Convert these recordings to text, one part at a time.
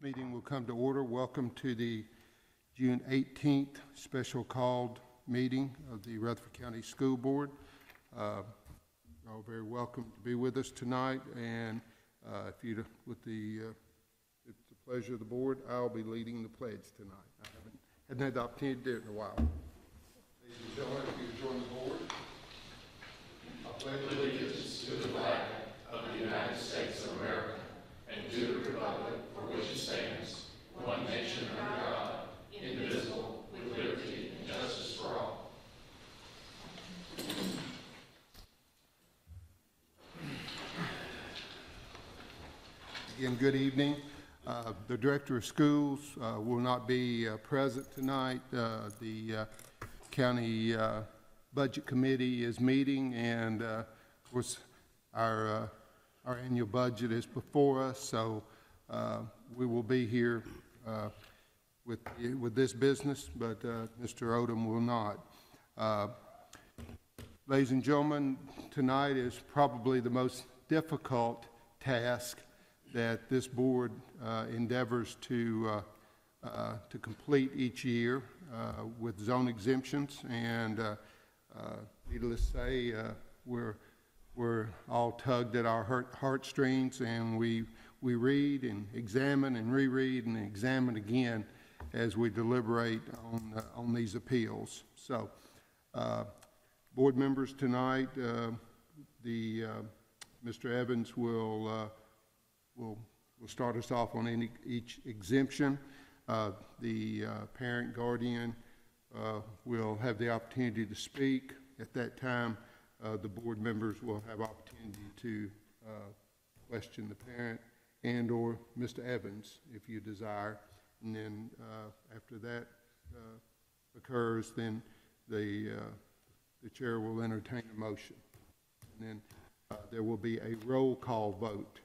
This meeting will come to order. Welcome to the June 18th special called meeting of the Rutherford County School Board. You're all very welcome to be with us tonight, and if it's the pleasure of the board, I'll be leading the pledge tonight. I hadn't had the opportunity to do it in a while. Ladies and gentlemen, if you join the board, I pledge allegiance to the flag of the United States of America and to the republic for which it stands, one nation under God, indivisible, with liberty and justice for all. Again, good evening. The Director of Schools will not be present tonight. The County Budget Committee is meeting, and of course our annual budget is before us, so we will be here with this business, but Mr. Odom will not. Ladies and gentlemen, tonight is probably the most difficult task that this board endeavors to complete each year with zone exemptions, and needless to say, we're all tugged at our heartstrings, and we read and examine and reread and examine again as we deliberate on these appeals. So, board members, tonight, Mr. Evans will start us off on each exemption. The parent guardian will have the opportunity to speak. At that time, the board members will have opportunity to question the parent and or Mr. Evans if you desire. And then after that occurs, then the chair will entertain a motion. And then there will be a roll call vote,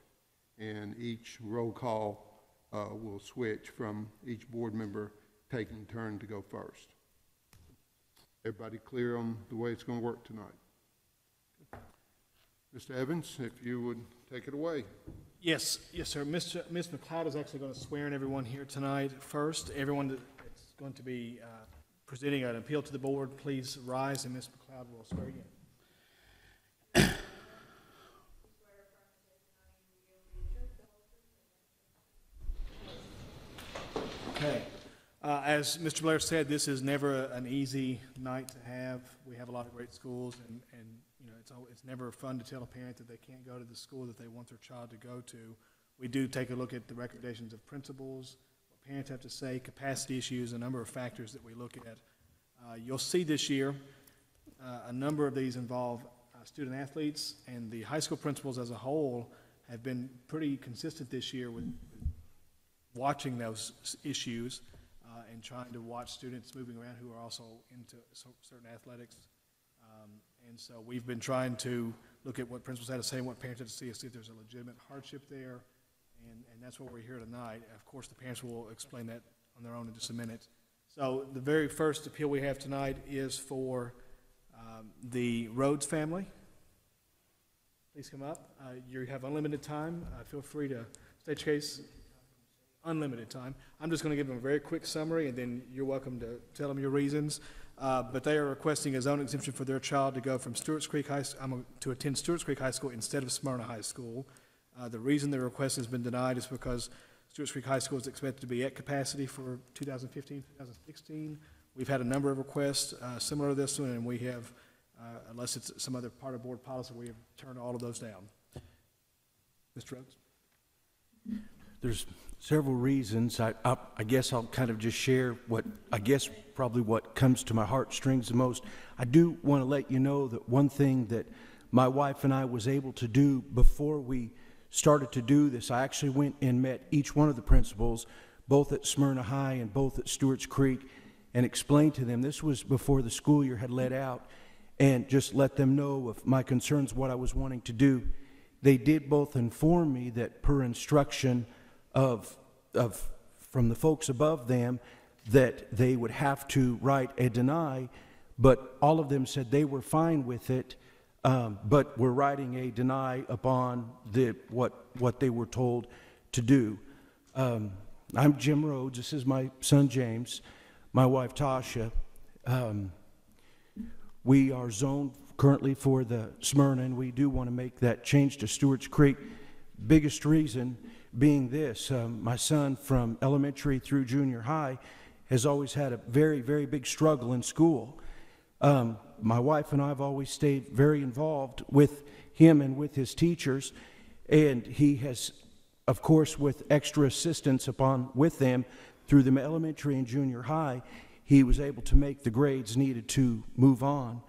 and each roll call will switch from each board member taking turn to go first. Everybody clear on the way it's going to work tonight? Mr. Evans, if you would take it away. Yes, sir. Ms. McLeod is actually going to swear in everyone here tonight. First, everyone that's going to be presenting an appeal to the board, please rise, and Ms. McLeod will swear you in. Okay. As Mr. Blair said, this is never an easy night to have. We have a lot of great schools, and you know, it's never fun to tell a parent that they can't go to the school that they want their child to go to. We do take a look at the recommendations of principals, what parents have to say, capacity issues, a number of factors that we look at. You'll see this year a number of these involve student athletes, and the high school principals as a whole have been pretty consistent this year with watching those issues and trying to watch students moving around who are also into certain athletics. And so we've been trying to look at what principals had to say and what parents had to see if there's a legitimate hardship there, and that's what we're here tonight. Of course, the parents will explain that on their own in just a minute. So the very first appeal we have tonight is for the Rhodes family. Please come up. You have unlimited time. Feel free to state your case. Unlimited time. I'm just going to give them a very quick summary, and then you're welcome to tell them your reasons. But they are requesting a zone exemption for their child to go from Stewart's Creek to attend Stewart's Creek High School instead of Smyrna High School. The reason the request has been denied is because Stewart's Creek High School is expected to be at capacity for 2015, 2016. We've had a number of requests similar to this one, and we have, unless it's some other part of board policy, we have turned all of those down. Mr. Rhodes? There's several reasons. I guess I'll kind of just share probably what comes to my heartstrings the most. I do want to let you know that one thing that my wife and I was able to do before we started to do this, I actually went and met each one of the principals, both at Smyrna High and both at Stewart's Creek, and explained to them, this was before the school year had let out, and just let them know of my concerns, what I was wanting to do. They did both inform me that per instruction from the folks above them that they would have to write a deny, but all of them said they were fine with it, but were writing a deny upon what they were told to do. I'm Jim Rhodes. This is my son James, my wife Tasha. We are zoned currently for the Smyrna, and we do want to make that change to Stewart's Creek. Biggest reason being this: my son from elementary through junior high has always had a very, very big struggle in school. My wife and I have always stayed very involved with him and with his teachers, and he has, of course, with extra assistance with them through the elementary and junior high, he was able to make the grades needed to move on.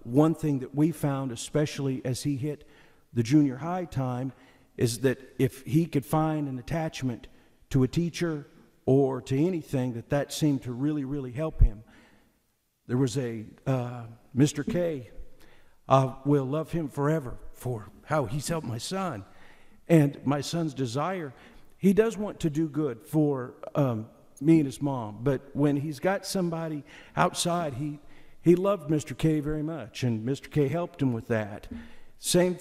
One thing that we found, especially as he hit the junior high time, is that if he could find an attachment to a teacher or to anything, that seemed to really, really help him. There was a Mr. K. I will love him forever for how he's helped my son. And my son's desire, he does want to do good for me and his mom, but when he's got somebody outside, he loved Mr. K very much, and Mr. K helped him with that. Same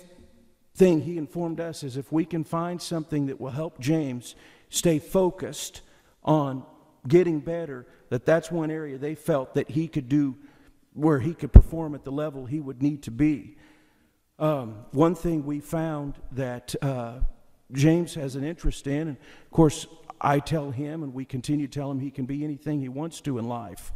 thing he informed us is if we can find something that will help James stay focused on getting better, that's one area they felt that he could do where he could perform at the level he would need to be. One thing we found that James has an interest in, and of course I tell him and we continue to tell him he can be anything he wants to in life.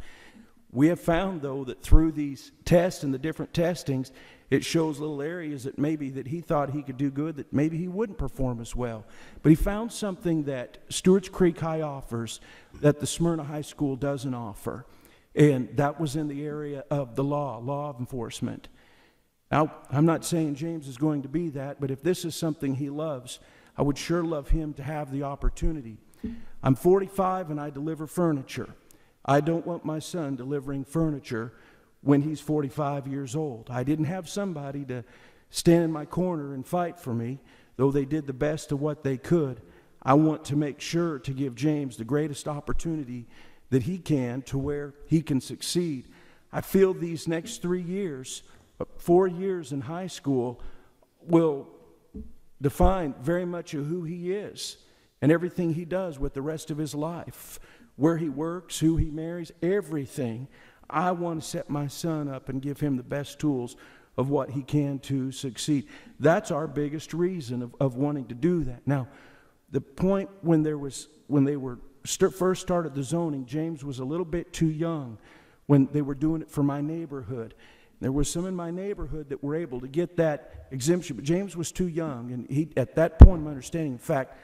We have found, though, that through these tests and the different testings, it shows little areas that maybe that he thought he could do good, that maybe he wouldn't perform as well. But he found something that Stewart's Creek High offers that the Smyrna High School doesn't offer, and that was in the area of the law enforcement. Now, I'm not saying James is going to be that, but if this is something he loves, I would sure love him to have the opportunity. I'm 45 and I deliver furniture. I don't want my son delivering furniture when he's 45 years old. I didn't have somebody to stand in my corner and fight for me, though they did the best of what they could. I want to make sure to give James the greatest opportunity that he can to where he can succeed. I feel these next 3 years, 4 years in high school, will define very much of who he is and everything he does with the rest of his life. Where he works, who he marries, everything. I want to set my son up and give him the best tools of what he can to succeed. That's our biggest reason of wanting to do that. Now, the point when they first started the zoning, James was a little bit too young when they were doing it for my neighborhood. There were some in my neighborhood that were able to get that exemption, but James was too young, and he, at that point, my understanding, in fact,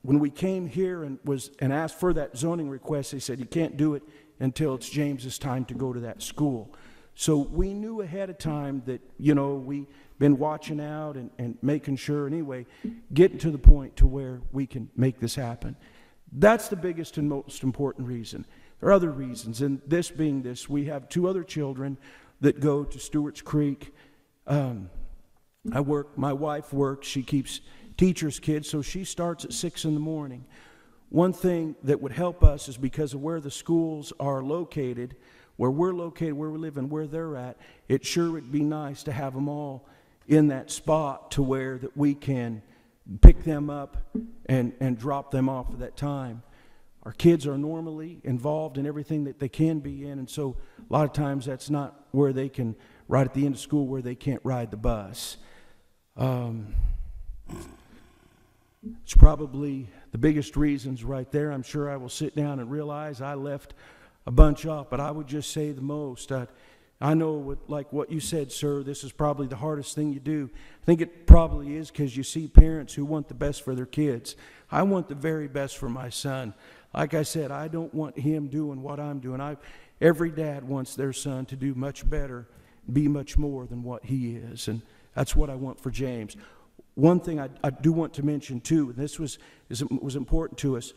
when we came here and asked for that zoning request, they said you can't do it until it's James's time to go to that school. So we knew ahead of time that, we've been watching out and making sure, anyway, getting to the point to where we can make this happen. That's the biggest and most important reason. There are other reasons, and this being this, we have 2 other children that go to Stewart's Creek. My wife works, she keeps teacher's kids, so she starts at 6 in the morning. One thing that would help us is because of where the schools are located, where we're located, where we live, and where they're at, it sure would be nice to have them all in that spot to where that we can pick them up and drop them off at that time. Our kids are normally involved in everything that they can be in, and so a lot of times that's not where they can, right at the end of school, where they can't ride the bus. It's probably the biggest reasons right there. I'm sure I will sit down and realize I left a bunch off, but I would just say the most. I know, like what you said, sir, this is probably the hardest thing you do. I think it probably is because you see parents who want the best for their kids. I want the very best for my son. Like I said, I don't want him doing what I'm doing. Every dad wants their son to do much better, be much more than what he is, and that's what I want for James. One thing I do want to mention, too, and this was important to us,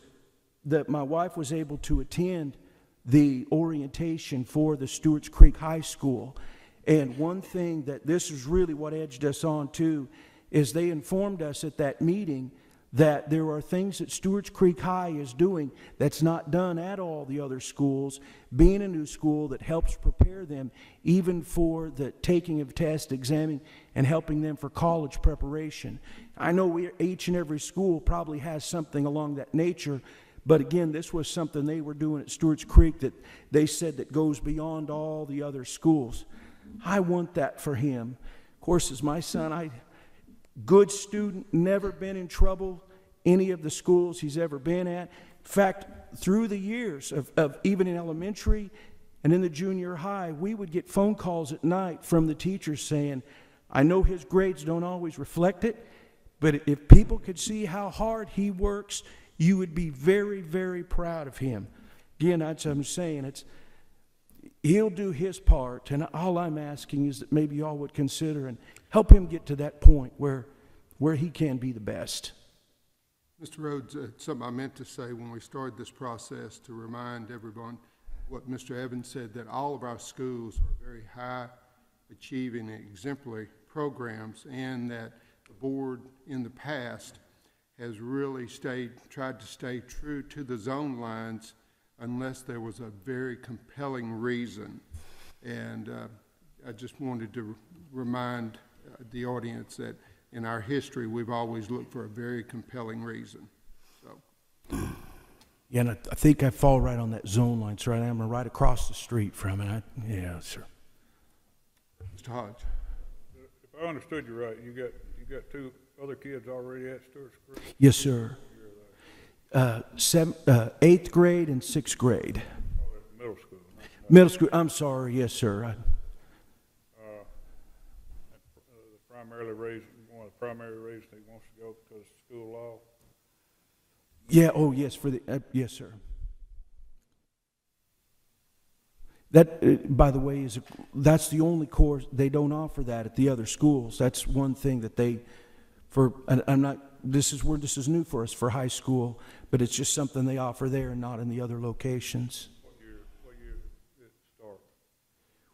that my wife was able to attend the orientation for the Stewart's Creek High School. And one thing that this is really what edged us on, too, is they informed us at that meeting that there are things that Stewart's Creek High is doing that's not done at all the other schools, being a new school that helps prepare them even for the taking of tests, examining, and helping them for college preparation. I know each and every school probably has something along that nature, but again, this was something they were doing at Stewart's Creek that they said that goes beyond all the other schools. I want that for him. Of course, as my son, good student, never been in trouble any of the schools he's ever been at. In fact, through the years of even in elementary and in the junior high, we would get phone calls at night from the teachers saying, I know his grades don't always reflect it, but if people could see how hard he works, you would be very, very proud of him. Again, that's what I'm saying. He'll do his part, and all I'm asking is that maybe y'all would consider and help him get to that point where he can be the best. Mr. Rhodes, something I meant to say when we started this process to remind everyone what Mr. Evans said, that all of our schools are very high achieving and exemplary programs, and that the board in the past has really tried to stay true to the zone lines unless there was a very compelling reason. And I just wanted to remind the audience that in our history, we've always looked for a very compelling reason. So. Yeah, and I think I fall right on that zone line, sir. I'm right across the street from it. Yeah, sir. Mr. Hodge. If I understood you right, you got two other kids already at Stewart's Creek? Yes, sir. 8th grade and 6th grade. Oh, that's middle school. Middle school, I'm sorry, yes, sir. One of the primary reasons he wants to go because of school law. Yeah, oh, yes, yes, sir. That, by the way, that's the only course, they don't offer that at the other schools. That's one thing that this is new for us for high school, but it's just something they offer there and not in the other locations. What year did it start?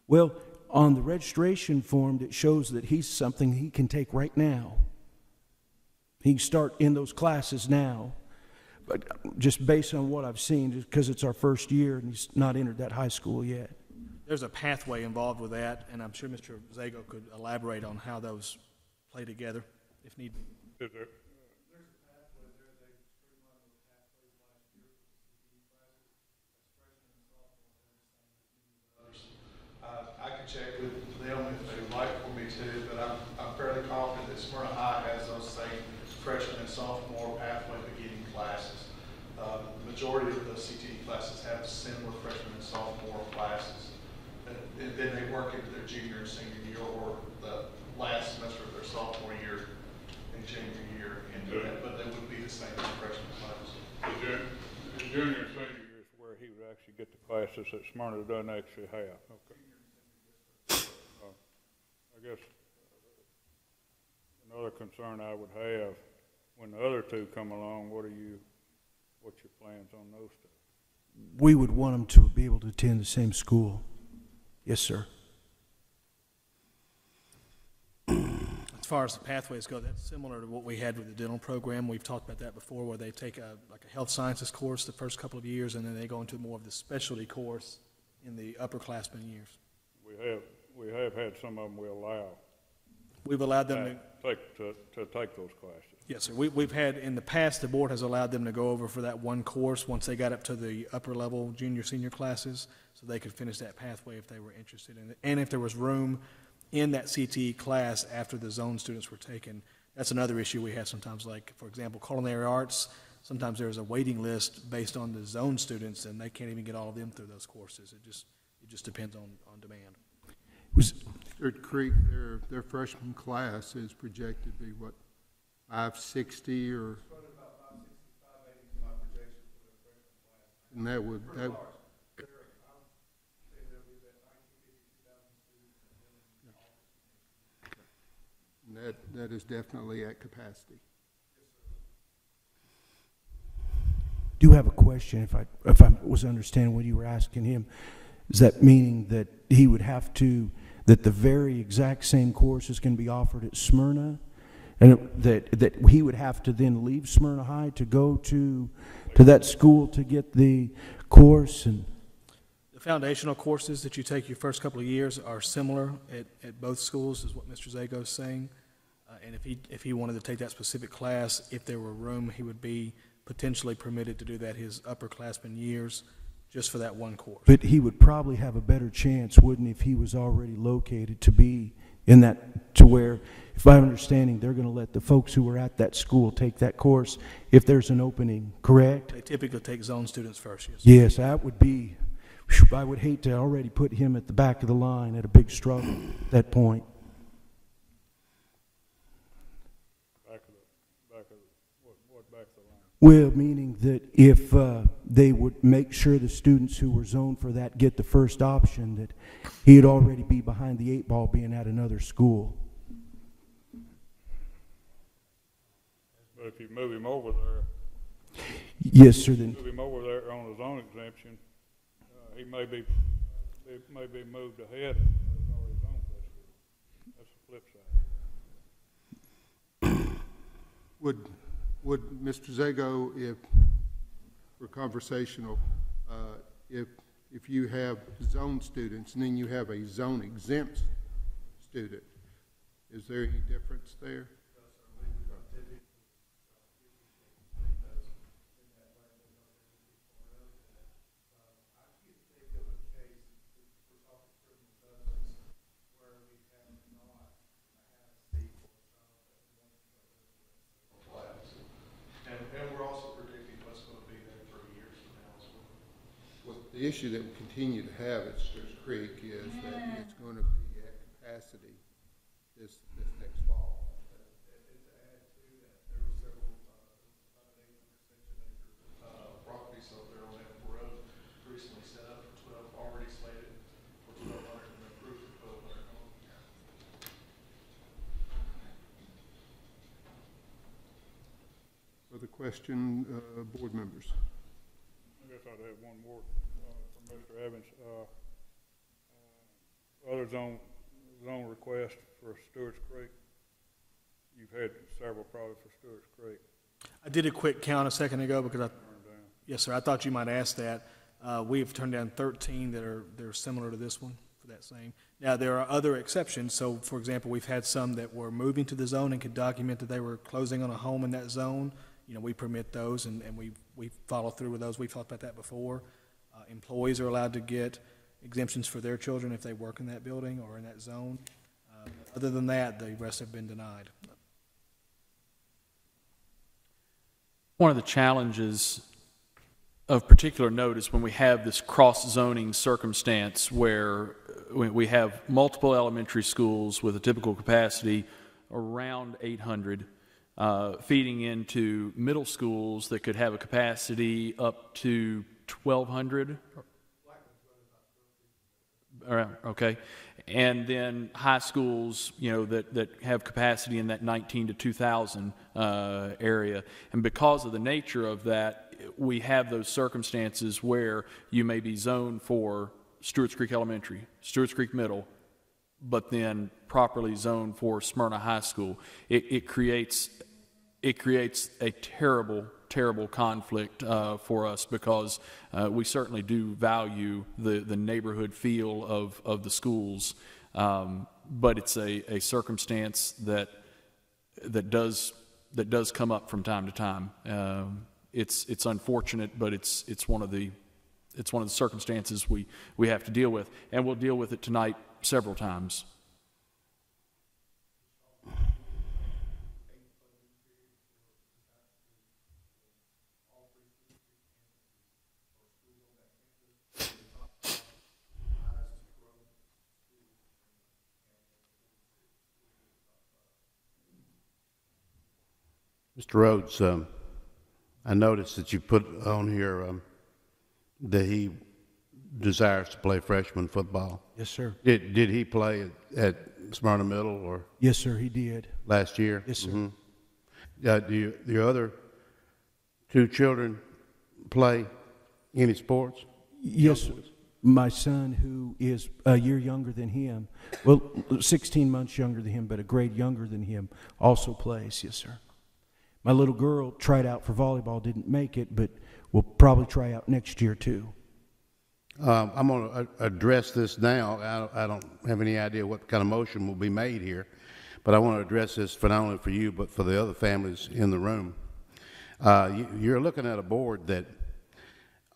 Well, on the registration form, it shows that he's something he can take right now. He can start in those classes now. But just based on what I've seen, just because it's our first year and he's not entered that high school yet. There's a pathway involved with that, and I'm sure Mr. Zago could elaborate on how those play together if need be. Is there? There's a pathway there. They streamlined the pathways last year for CTE classes. As freshmen and sophomores, I can check with them if they would like for me to, but I'm fairly confident that Smyrna High has those same freshman and sophomore pathway beginning classes. The majority of the CTE classes have similar freshman and sophomore classes. And then they work into their junior and senior year, or the last semester of their sophomore year and junior year into that, but they would be the same as freshman class. The junior and senior year is where he would actually get the classes that Smyrna doesn't actually have. Okay. I guess another concern I would have, when the other two come along, what's your plans on those two? We would want them to be able to attend the same school. Yes, sir. As far as the pathways go, that's similar to what we had with the dental program. We've talked about that before, where they take a health sciences course the first couple of years, and then they go into more of the specialty course in the upperclassmen years. We have had some of them we allow. We've allowed them to take those classes. Yes, sir. We've had, in the past, the board has allowed them to go over for that one course once they got up to the upper level junior, senior classes, so they could finish that pathway if they were interested in it. And if there was room in that CTE class after the zone students were taken. That's another issue we have sometimes, like, for example, culinary arts. Sometimes there's a waiting list based on the zone students, and they can't even get all of them through those courses. It just depends on demand. Stewart Creek, their freshman class is projected to be, what, 560 or? About 565, 80 is my projection for the freshman class. And that would, that is definitely at capacity. Do have a question, if I was understanding what you were asking him. Is that meaning that he would have to, that the very exact same course is going to be offered at Smyrna, And that he would have to then leave Smyrna High to go to that school to get the course and... The foundational courses that you take your first couple of years are similar at both schools, is what Mr. Zago is saying. And if he wanted to take that specific class, if there were room, he would be potentially permitted to do that his upperclassmen years, just for that one course. But he would probably have a better chance, wouldn't he, if he was already located to be in that, to where, if I'm understanding, they're going to let the folks who are at that school take that course if there's an opening, correct? They typically take zone students first, yes. Yes, that would be, whew, I would hate to already put him at the back of the line at a big struggle at that point. Back of the line? Well, meaning that if they would make sure the students who were zoned for that get the first option, that he'd already be behind the 8 ball being at another school. But if you move him over there, Yes, sir, then, move him over there on his own exemption, he may be moved ahead of his already zoned for that school. That's the flip side. Would Mr. Zago, if, for conversational, if you have zone students and then you have a zone exempt student, is there any difference there? And we're also predicting what's going to be there 3 years from now as well. Well, the issue that we continue to have at Steers Creek is that it's going to be at capacity this next fall. And to add to that, there were several, about an 800 properties over there on that road recently set up for 12, already slated for 1,200 and approved for 1,200. Further question, board members? I guess I'd have one more from Mr. Evans. Other zone request for Stewart's Creek. You've had several probably for Stewart's Creek. I did a quick count a second ago because Turned down. yes, sir, I thought you might ask that. We have turned down 13 that are similar to this one for that same. Now, there are other exceptions. So, for example, we've had some that were moving to the zone and could document that they were closing on a home in that zone. You know, we permit those, and we follow through with those. We've talked about that before. Employees are allowed to get exemptions for their children if they work in that building or in that zone. Other than that, the rest have been denied. One of the challenges of particular note is when we have this cross-zoning circumstance where we have multiple elementary schools with a typical capacity around 800, feeding into middle schools that could have a capacity up to 1,200. Okay, and then high schools, you know, that have capacity in that 19 to 2,000 area, and because of the nature of that, we have those circumstances where you may be zoned for Stewart's Creek Elementary, Stewart's Creek Middle, but then properly zoned for Smyrna High School. It creates a terrible conflict for us because we certainly do value the neighborhood feel of the schools, but it's a circumstance that does come up from time to time. It's unfortunate, but it's one of the circumstances we have to deal with, and we'll deal with it tonight several times. Mr. Rhodes, I noticed that you put on here that he desires to play freshman football. yes, sir. Did he play at Smyrna Middle or Yes, sir, he did. last year? Yes, sir. Mm-hmm. Do your other two children play any sports? Yes, sir. my son, who is a year younger than him, well, 16 months younger than him, but a grade younger than him, also plays. Yes, sir. My little girl tried out for volleyball, didn't make it, but will probably try out next year too. I'm going to address this now. I don't have any idea what kind of motion will be made here, but I want to address this for not only for you, but for the other families in the room. You're looking at a board that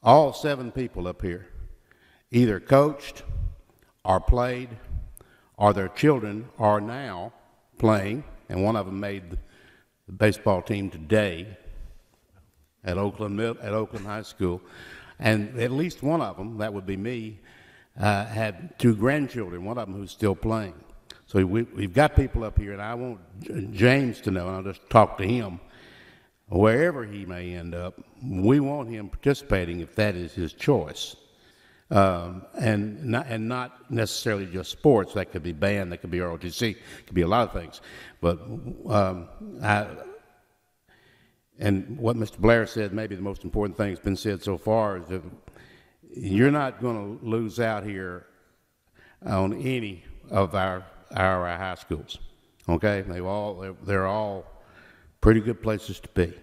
all 7 people up here either coached or played, or their children are now playing, and one of them made the baseball team today at Oakland High School. And at least one of them, that would be me, had 2 grandchildren, one of them who's still playing. So we've got people up here, and I want James to know, and I'll just talk to him, wherever he may end up, we want him participating if that is his choice. And not necessarily just sports. That could be band, that could be ROTC, it could be a lot of things. But and what Mr. Blair said, maybe the most important thing that's been said so far, is that you're not going to lose out here on any of our high schools. Okay, they're all pretty good places to be.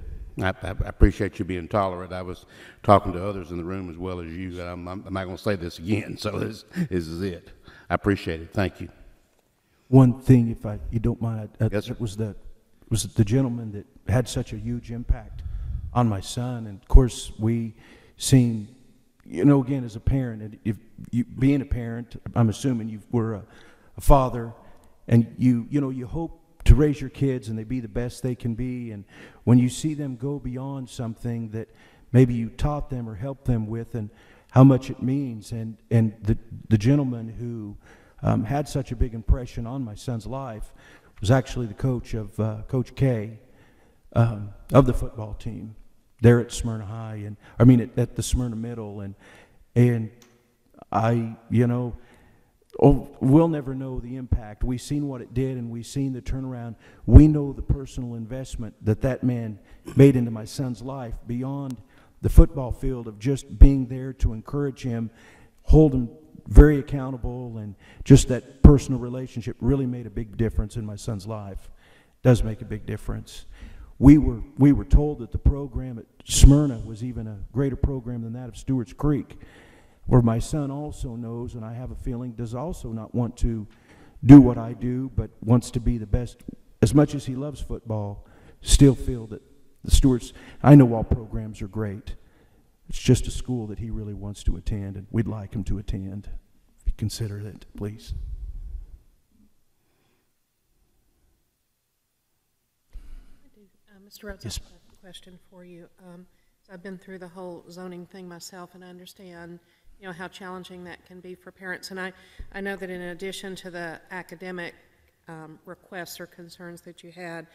I appreciate you being tolerant. I was talking to others in the room as well as you. I'm not going to say this again, so this is it. I appreciate it. Thank you. One thing, if you don't mind, Yes, sir. was the gentleman that had such a huge impact on my son. And of course, we seen, again, as a parent, and if you being a parent, I'm assuming you were a father, and you hope to raise your kids and they be the best they can be. And when you see them go beyond something that maybe you taught them or helped them with, and how much it means, and the gentleman who had such a big impression on my son's life was actually the coach of Coach K of the football team there at Smyrna High, and at the Smyrna Middle, and I we'll never know the impact. We've seen what it did, and we've seen the turnaround. We know the personal investment that man made into my son's life beyond the football field, of just being there to encourage him, hold him very accountable, and just that personal relationship really made a big difference in my son's life. It does make a big difference. We were told that the program at Smyrna was even a greater program than that of Stewart's Creek, where my son also knows, and I have a feeling does also not want to do what I do, but wants to be the best. As much as he loves football, still feel that the Stewart's, I know all programs are great. It's just a school that he really wants to attend, and we'd like him to attend. If you consider it, please. Mr. Rhodes, Yes. I have a question for you. So I've been through the whole zoning thing myself, and I understand, how challenging that can be for parents. And I know that in addition to the academic requests or concerns that you had,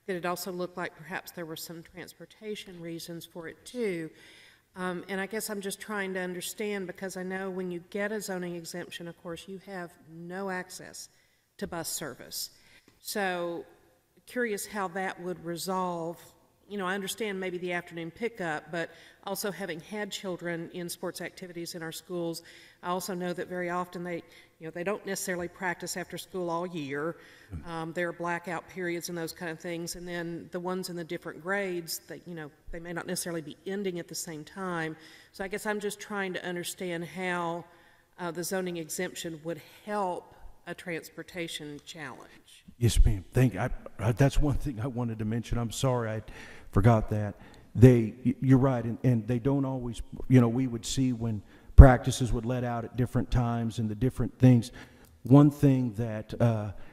that it also looked like perhaps there were some transportation reasons for it too. And I guess I'm just trying to understand, because I know when you get a zoning exemption, of course, you have no access to bus service. So curious how that would resolve. I understand maybe the afternoon pickup, but also having had children in sports activities in our schools, I also know that very often they don't necessarily practice after school all year. There are blackout periods and those kind of things, and then the ones in the different grades, that they may not necessarily be ending at the same time. So I guess I'm just trying to understand how the zoning exemption would help a transportation challenge. Yes, ma'am. That's one thing I wanted to mention. I'm sorry I forgot that. You're right, and they don't always, we would see when practices would let out at different times and the different things. One thing that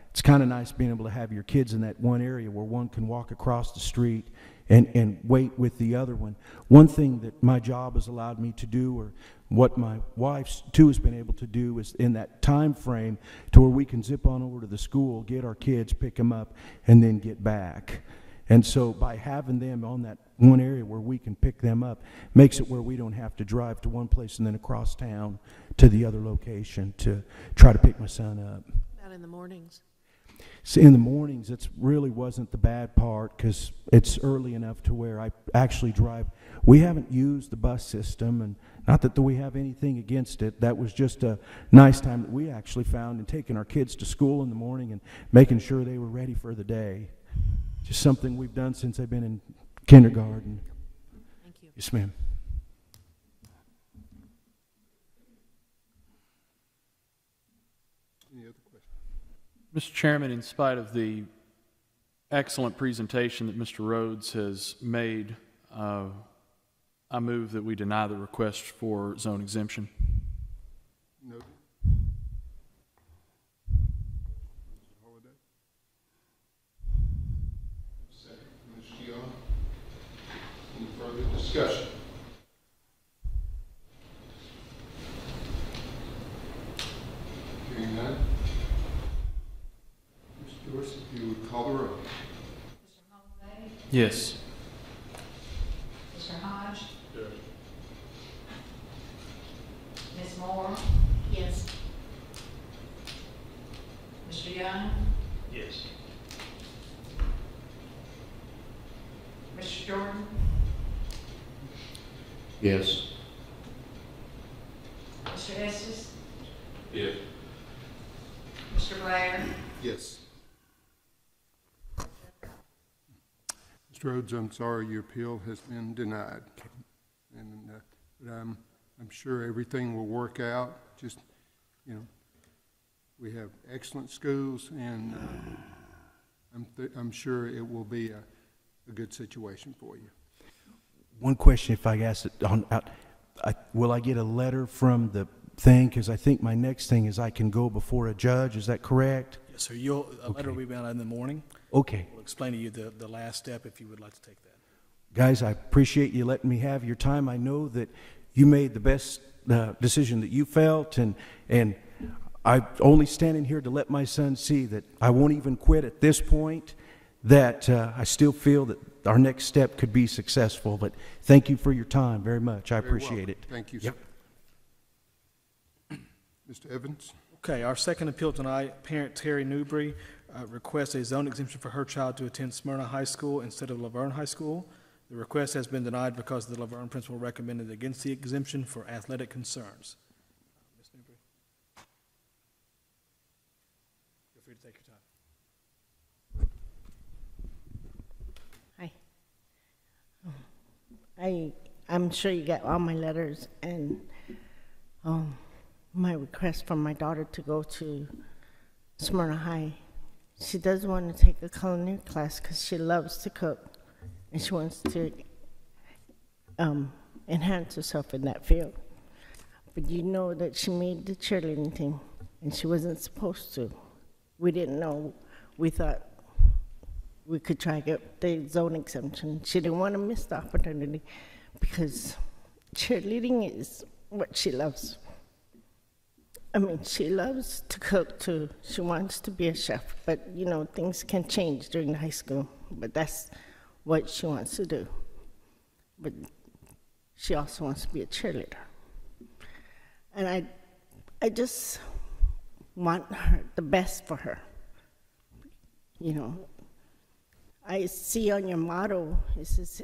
it's kind of nice being able to have your kids in that one area where one can walk across the street and wait with the other one. One thing that my job has allowed me to do, or what my wife too has been able to do, is in that time frame to where we can zip on over to the school, get our kids, pick them up, and then get back. And so by having them on that one area where we can pick them up, makes it where we don't have to drive to one place and then across town to the other location to try to pick my son up. About in the mornings? So in the mornings, it really wasn't the bad part, because it's early enough to where I actually drive we haven't used the bus system, and not that we have anything against it. That was just a nice time that we actually found in taking our kids to school in the morning and making sure they were ready for the day. Just something we've done since they've been in kindergarten. Thank you. Yes, ma'am. Any other questions? Mr. Chairman, in spite of the excellent presentation that Mr. Rhodes has made, I move that we deny the request for zone exemption. Noted. Mr. Holliday? Second, Ms. Young. Any further discussion? Hearing none. Ms. Joyce, if you would call the roll. Yes. Mr. Hodge? Yes. Ms. Moore? Yes. Mr. Young? Yes. Mr. Jordan? Yes. Mr. Estes? Yes. Mr. Blair? Yes. Mr. Rhodes, I'm sorry, your appeal has been denied. And, but I'm sure everything will work out. Just, you know, we have excellent schools, and I'm sure it will be a good situation for you. One question, if I ask it, will I get a letter from the thing? Because I think my next thing is I can go before a judge. Is that correct? Yes, sir. A letter will be out in the morning. Okay. We'll explain to you the last step if you would like to take that. Guys, I appreciate you letting me have your time. I know that you made the best decision that you felt, and I'm only standing here to let my son see that I won't even quit at this point, that I still feel that our next step could be successful. But thank you for your time very much. I Very appreciate welcome. it. Thank you, sir. Mr. Evans? Okay, our second appeal tonight, parent Terry Newbury requests a zone exemption for her child to attend Smyrna High School instead of Laverne High School. The request has been denied because the Laverne principal recommended against the exemption for athletic concerns. Ms. Newbury. Feel free to take your time. Hi. I'm sure you got all my letters and my request from my daughter to go to Smyrna High. She does want to take a culinary class because she loves to cook and she wants to enhance herself in that field. But you know that she made the cheerleading team and she wasn't supposed to. We didn't know. We thought we could try to get the zone exemption. She didn't want to miss the opportunity because cheerleading is what she loves. I mean, she loves to cook too. She wants to be a chef, but you know, things can change during high school, but that's what she wants to do. But she also wants to be a cheerleader. And I just want her, the best for her. You know, I see on your motto, it says,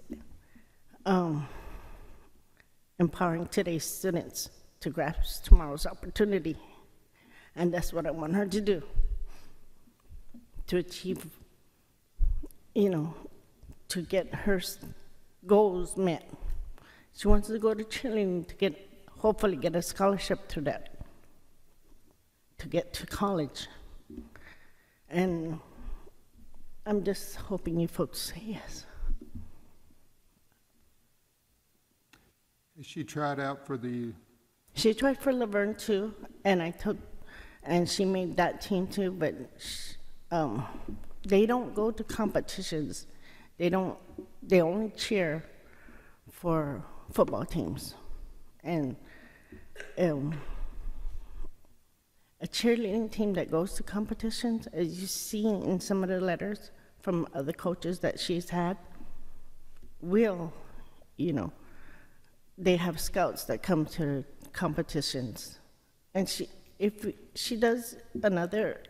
empowering today's students to grasp tomorrow's opportunity. And that's what I want her to do, to achieve, you know, to get her goals met. She wants to go to cheerleading to hopefully get a scholarship through that, to get to college. And I'm just hoping you folks say yes. Has she tried out for the, She tried for Laverne too, and she made that team too, but they don't go to competitions. They only cheer for football teams. And a cheerleading team that goes to competitions, as you see in some of the letters from other coaches that she's had, they have scouts that come to competitions. And if she does another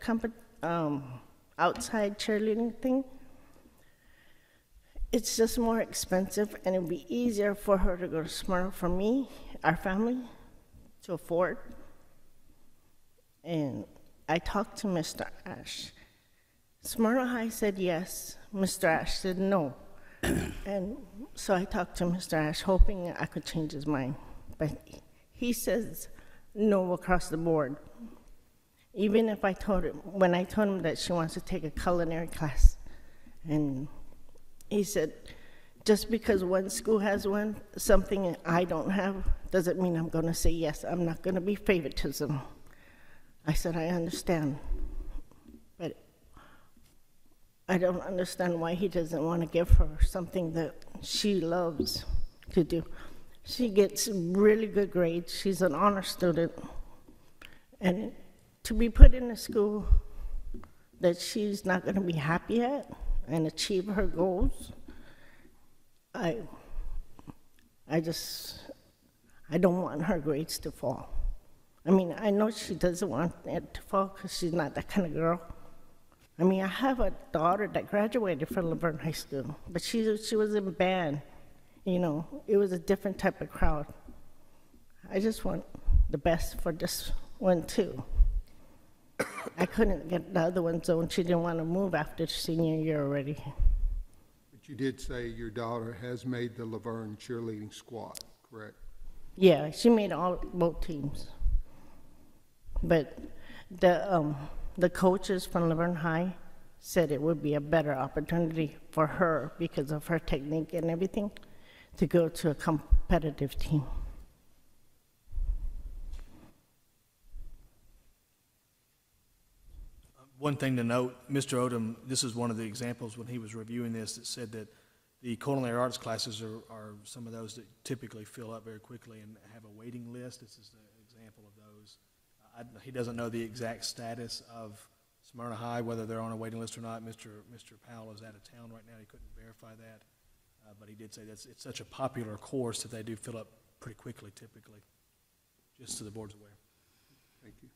outside cheerleading thing, it's just more expensive, and it'd be easier for her to go to Smyrna for me, our family, to afford. And I talked to Mr. Ash. Smyrna High said yes. Mr. Ash said no. And so I talked to Mr. Ash, hoping I could change his mind. But he says no across the board. Even if when I told him that she wants to take a culinary class, and he said, just because one school has one, something I don't have, doesn't mean I'm going to say yes. I'm not going to be favoritism. I said, I understand. But I don't understand why he doesn't want to give her something that she loves to do. She gets really good grades. She's an honor student. And to be put in a school that she's not going to be happy at and achieve her goals, I don't want her grades to fall. I mean, I know she doesn't want it to fall because she's not that kind of girl. I mean, I have a daughter that graduated from Laverne High School, but she was in band. You know, it was a different type of crowd. I just want the best for this one, too. I couldn't get the other one, so she didn't want to move after senior year already. But you did say your daughter has made the Laverne cheerleading squad, correct? Yeah, she made both teams. But the coaches from Laverne High said it would be a better opportunity for her because of her technique and everything to go to a competitive team. One thing to note, Mr. Odom, this is one of the examples when he was reviewing this that said that the culinary arts classes are some of those that typically fill up very quickly and have a waiting list. This is an example of those. He doesn't know the exact status of Smyrna High, whether they're on a waiting list or not. Mr. Powell is out of town right now. He couldn't verify that. But he did say that it's such a popular course that they do fill up pretty quickly, typically, just so the board's aware. Thank you.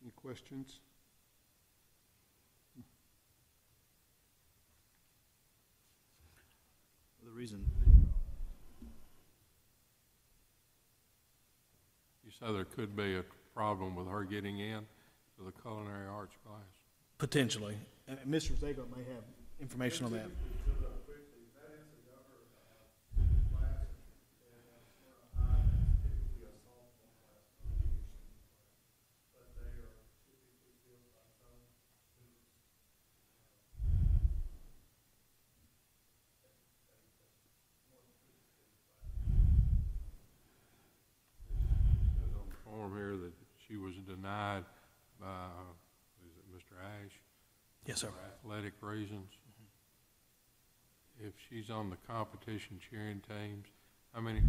Any questions? The reason you say there could be a problem with her getting in to the culinary arts class. Potentially. And Mr. Zago may have information on that. Form here that she was denied by, is it Mr. Ash? Yes, sir. For athletic reasons. If she's on the competition cheering teams, how many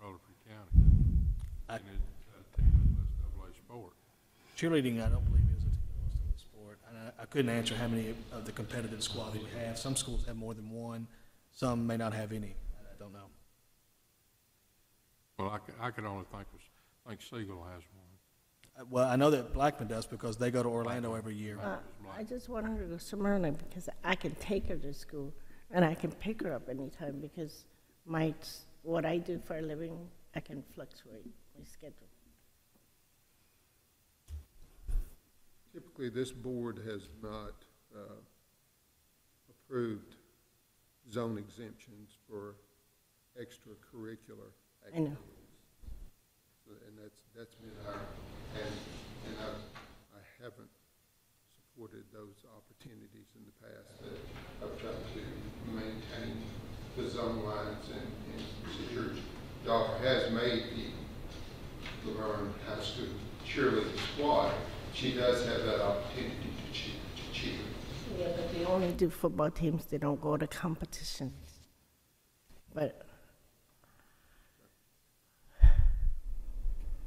Rutherford County? And it's a NCAA sport. Cheerleading, I don't believe, is a NCAA sport. And I couldn't answer how many of the competitive squad we have. Some schools have more than one. Some may not have any. I don't know. Well, I could only think Siegel has one. Well, I know that Blackman does because they go to Orlando every year. I just want her to go to Smyrna because I can take her to school and I can pick her up anytime because what I do for a living, I can fluctuate my schedule. Typically, this board has not approved zone exemptions for extracurricular activities. I know. And that's been and I haven't supported those opportunities in the past. I've tried to maintain the zone lines and since your daughter has made the Laverne High School cheerleading squad, she does have that opportunity to cheer. Yeah, but they only do football teams. They don't go to competitions. But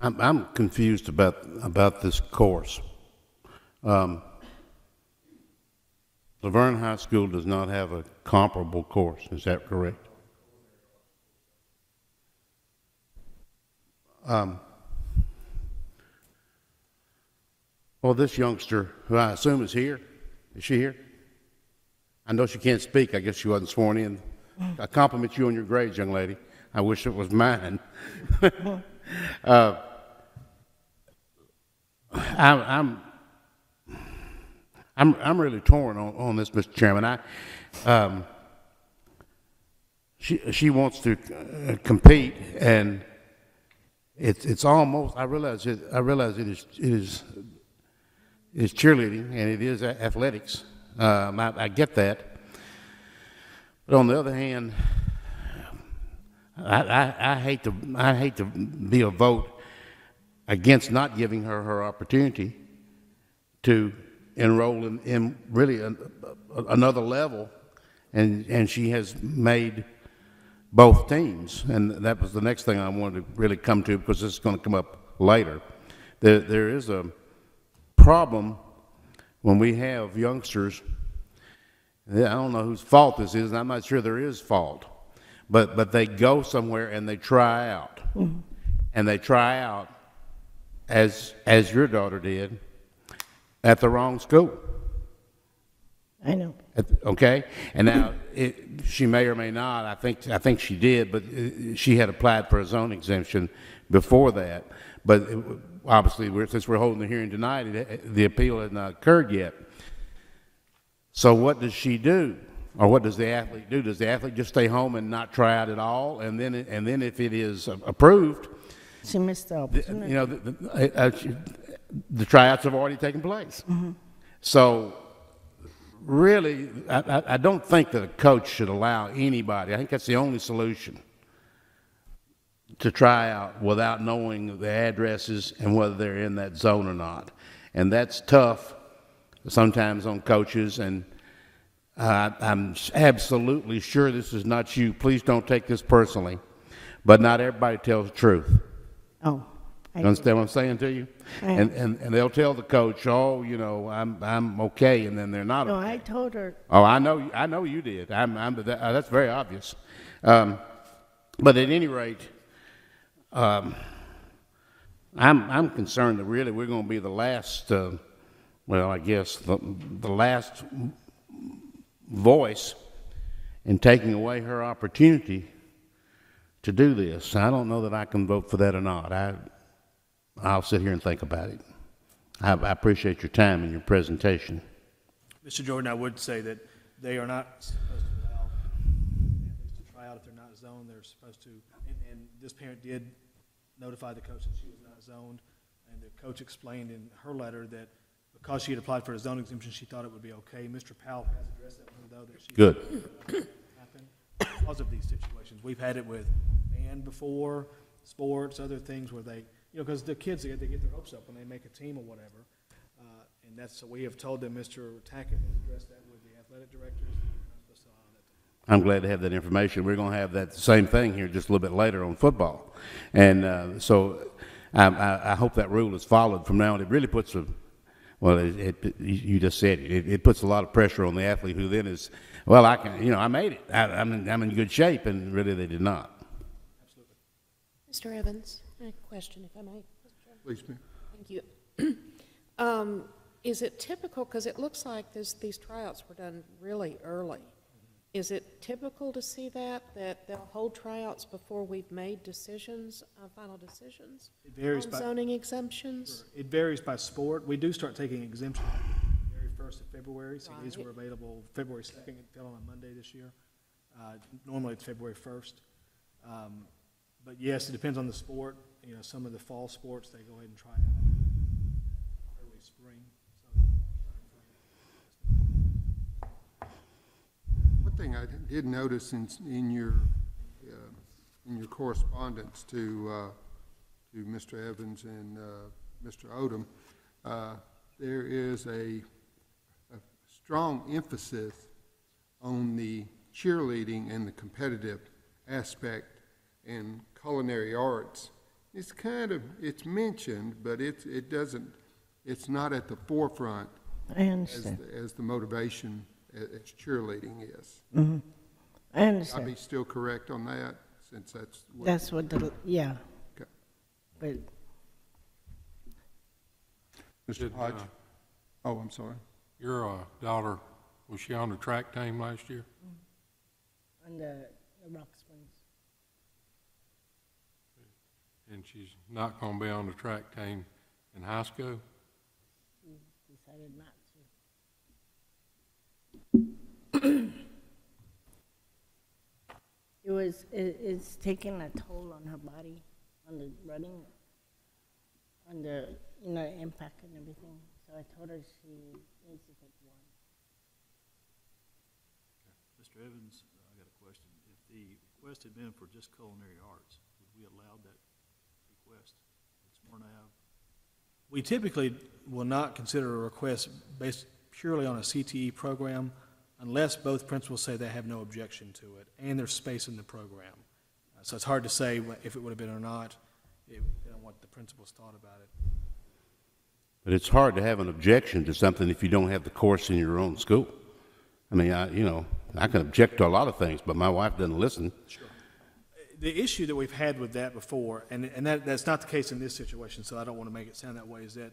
I'm confused about this course. Laverne High School does not have a comparable course. Is that correct? Well, this youngster, who I assume is here, is she here? I know she can't speak. I guess she wasn't sworn in. I compliment you on your grades, young lady. I wish it was mine. I'm really torn on this, Mr. Chairman. She wants to compete, and it's almost. I realize it is cheerleading and it is athletics. I get that, but on the other hand, I hate to be a vote against not giving her opportunity to enroll in really another level, and she has made both teams, and that was the next thing I wanted to really come to, because this is going to come up later. There is a problem when we have youngsters. I don't know whose fault this is, and I'm not sure there is fault, but they go somewhere and they try out, and they try out as your daughter did at the wrong school. I know. Okay, and now she may or may not. I think she did, but she had applied for a zone exemption before that. But obviously, since we're holding the hearing tonight, the appeal has not occurred yet. So what does she do, or what does the athlete do? Does the athlete just stay home and not try out at all, and then if it is approved, She missed the opportunity. you know, the tryouts have already taken place. So really, I don't think that a coach should allow anybody. I think that's the only solution, to try out without knowing the addresses and whether they're in that zone or not. And that's tough sometimes on coaches, and I'm absolutely sure this is not you. Please don't take this personally, but not everybody tells the truth. Oh. You understand what I'm saying to you? I And they'll tell the coach, oh, you know, I'm okay, and then they're not No, okay. I told her, Oh, I know you did. That's very obvious. But at any rate, I'm concerned that really we're going to be the last, well, I guess the last voice in taking away her opportunity to do this. I don't know that I can vote for that or not. I'll sit here and think about it. I appreciate your time and your presentation. Mr. Jordan, I would say that they are not supposed to allow athletes to try out if they're not zoned. They're supposed to, and this parent did notify the coach that she was not zoned, and the coach explained in her letter that because she had applied for a zone exemption, she thought it would be okay. Mr. Powell has addressed that with her, though, that she Good. happen because of these situations. We've had it with band before, sports, other things where they, you know, because the kids, they get their hopes up when they make a team or whatever. And that's, so we have told them, Mr. Tackett has addressed that with the athletic directors. They're not supposed to allow that. I'm glad to have that information. We're going to have that same thing here just a little bit later on football. And so I hope that rule is followed from now on. It really puts you just said it. It puts a lot of pressure on the athlete, who then is, well, I made it. I'm in good shape, and really they did not. Mr. Evans, I have a question, if I may. Please, ma'am. Thank you. Is it typical, because it looks like these tryouts were done really early. Is it typical to see that they'll hold tryouts before we've made decisions, final decisions? It varies on by zoning exemptions? It varies by sport. We do start taking exemptions the very 1st of February, so these were available February 2nd. It fell on a Monday this year. Normally it's February 1st. But yes, it depends on the sport. You know, some of the fall sports, they go ahead and try it early spring. One thing I did notice in your correspondence to Mr. Evans and Mr. Odom, there is a strong emphasis on the cheerleading and the competitive aspect in culinary arts. It's mentioned, but it's not at the forefront I understand. as the motivation as cheerleading is. Mm-hmm. I I'd understand. be still correct on that, since that's what. That's what yeah. Okay. But Mr. Did, Hodge? Oh, I'm sorry. Your daughter, was she on the track team last year? On the Rock Springs. And she's not going to be on the track team in high school? She decided not to. It's taking a toll on her body, on the running, on the, impact and everything. So I told her she needs to take one. Mr. Evans, I got a question. If the request had been for just culinary arts, would we allow that request at Smyrna Ave? We typically will not consider a request based purely on a CTE program unless both principals say they have no objection to it and there's space in the program. So it's hard to say if it would have been or not, on what the principals thought about it. But it's hard to have an objection to something if you don't have the course in your own school. I mean, I can object to a lot of things, but my wife doesn't listen. Sure. The issue that we've had with that before, and that's not the case in this situation, so I don't want to make it sound that way, is that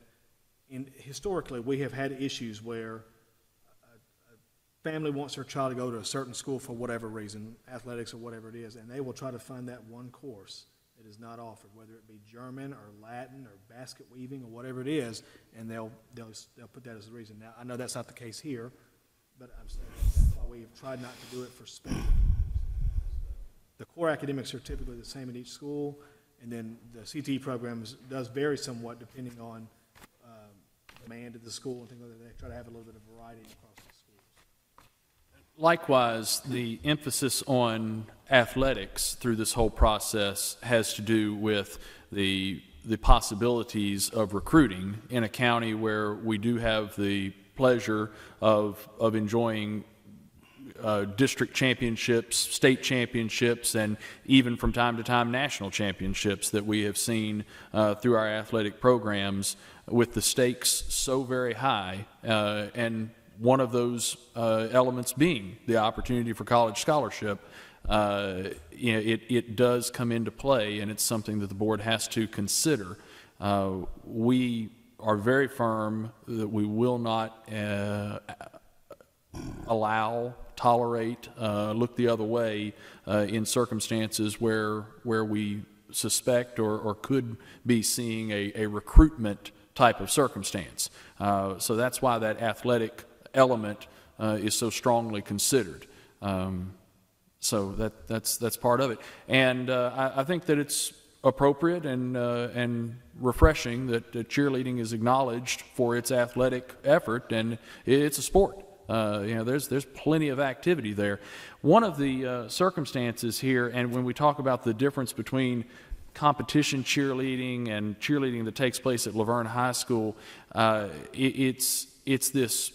historically we have had issues where a family wants their child to go to a certain school for whatever reason, athletics or whatever it is, and they will try to find that one course that is not offered, whether it be German or Latin or basket weaving or whatever it is, and they'll put that as the reason. Now, I know that's not the case here, but I'm saying that's why we have tried not to do it for special. The core academics are typically the same at each school, and then the CTE programs does vary somewhat depending on demand at the school and things like that. They try to have a little bit of variety across the schools. Likewise, the emphasis on athletics through this whole process has to do with the possibilities of recruiting in a county where we do have the pleasure of enjoying district championships, state championships, and even from time to time national championships that we have seen through our athletic programs with the stakes so very high, and one of those elements being the opportunity for college scholarship. It does come into play, and it's something that the board has to consider. We are very firm that we will not tolerate, look the other way in circumstances where we suspect or could be seeing a recruitment type of circumstance. So that's why that athletic element is so strongly considered. So that's part of it. And I think that it's appropriate and refreshing that cheerleading is acknowledged for its athletic effort, and it's a sport. There's plenty of activity there. One of the circumstances here, and when we talk about the difference between competition cheerleading and cheerleading that takes place at Laverne High School, it's this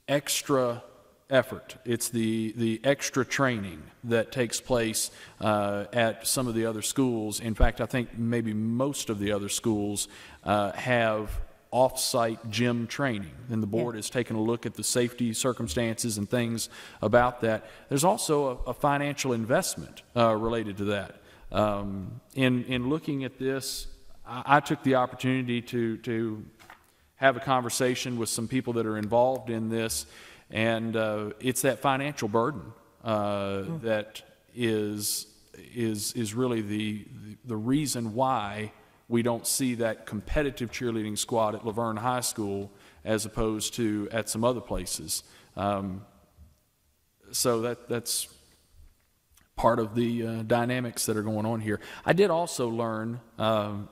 extra effort. It's the extra training that takes place at some of the other schools. In fact, I think maybe most of the other schools have off-site gym training, and the board has taken a look at the safety circumstances and things about that. There's also a financial investment related to that. In looking at this, I took the opportunity to have a conversation with some people that are involved in this, and it's that financial burden that is really the reason why we don't see that competitive cheerleading squad at Laverne High School as opposed to at some other places. So that's part of the dynamics that are going on here. I did also learn,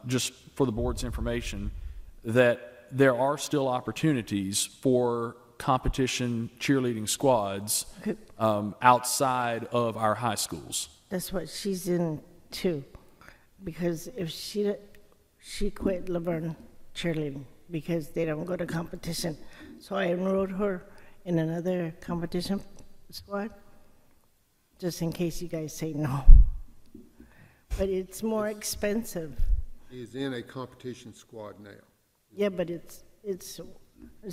just for the board's information, that there are still opportunities for competition cheerleading squads outside of our high schools. That's what she's in too, because if she quit Laverne cheerleading because they don't go to competition. So I enrolled her in another competition squad, just in case you guys say no. But it's more expensive. He's in a competition squad now. Yeah, but it's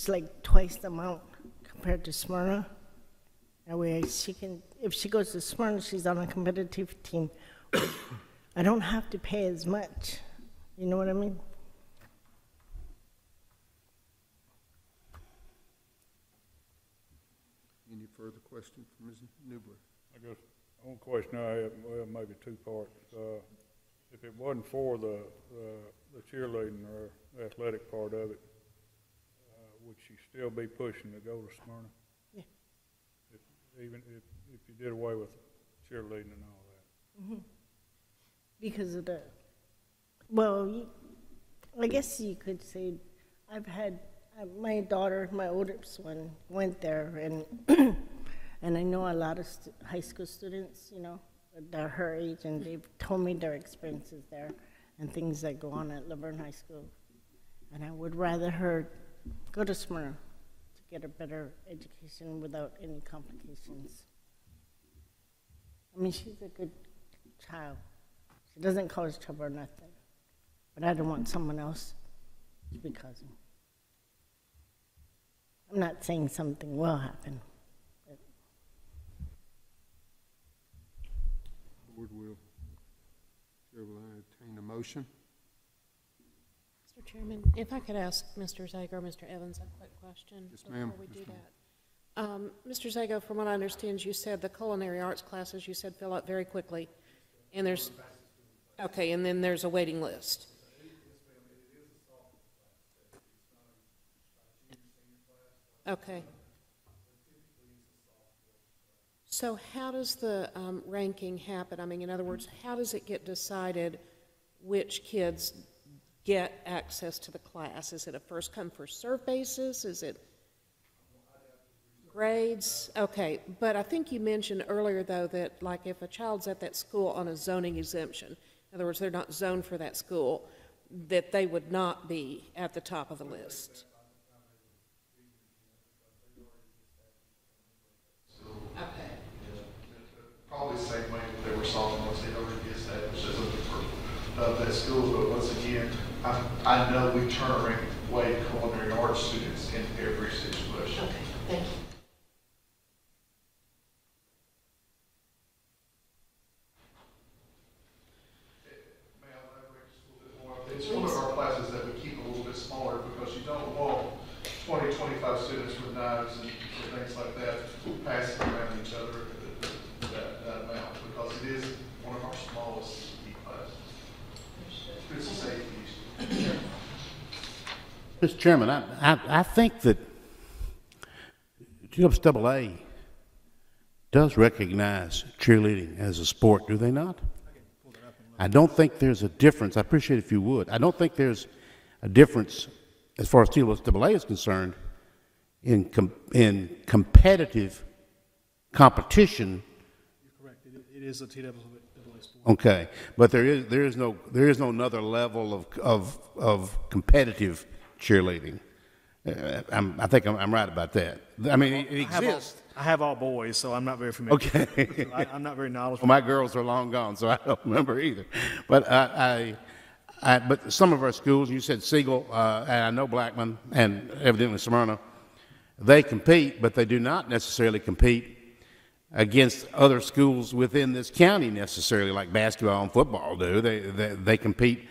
like twice the amount compared to Smyrna. That way she can, if she goes to Smyrna, she's on a competitive team. I don't have to pay as much. You know what I mean? further questions from Ms. Newberry? I guess, one question I have, well, maybe two parts. If it wasn't for the cheerleading or athletic part of it, would she still be pushing to go to Smyrna? Yeah. Even if you did away with cheerleading and all that? Mm-hmm. Because of the, well, I guess you could say, I've had, my daughter, my oldest one, went there, and and I know a lot of high school students, you know, they're her age, and they've told me their experiences there and things that go on at Laverne High School. And I would rather her go to Smyrna to get a better education without any complications. I mean, she's a good child. She doesn't cause trouble or nothing. But I don't want someone else to be causing. I'm not saying something will happen. Board will, Chair will entertain a motion. Mr. Chairman, if I could ask Mr. Zago or Mr. Evans a quick question Yes, ma'am. before we do Yes, ma'am. that. Mr. Zago, from what I understand, you said the culinary arts classes, you said fill up very quickly, and there's, okay, and then there's a waiting list. Okay. So how does the ranking happen? I mean, in other words, how does it get decided which kids get access to the class? Is it a first come, first served basis? Is it grades? Okay, but I think you mentioned earlier, though, that like if a child's at that school on a zoning exemption, in other words, they're not zoned for that school, that they would not be at the top of the list. Okay. Probably the same way that they were sophomores, they'd already established as a that school, but once again, I know we turn away culinary arts students in every situation. Okay, thank you. May I elaborate just a little bit more? It's one of our classes that we keep a little bit smaller because you don't want 20, 25 students with knives and things like that passing around each other that amount, because it is one of our smallest classes. It's a safety issue. Mr. Chairman, I think that GWAA does recognize cheerleading as a sport, do they not? I don't think there's a difference. I appreciate it if you would. I don't think there's a difference as far as GWAA is concerned in competitive competition. You're correct. It is a TWA sport. Okay, but there is no another level of competitive cheerleading. I think I'm right about that. I mean, it exists. I have all boys, so I'm not very familiar. Okay. So I'm not very knowledgeable. Well, my girls are long gone, so I don't remember either. But but some of our schools, you said Siegel, and I know Blackman, and evidently Smyrna, they compete, but they do not necessarily compete against other schools within this county necessarily, like basketball and football do. They compete,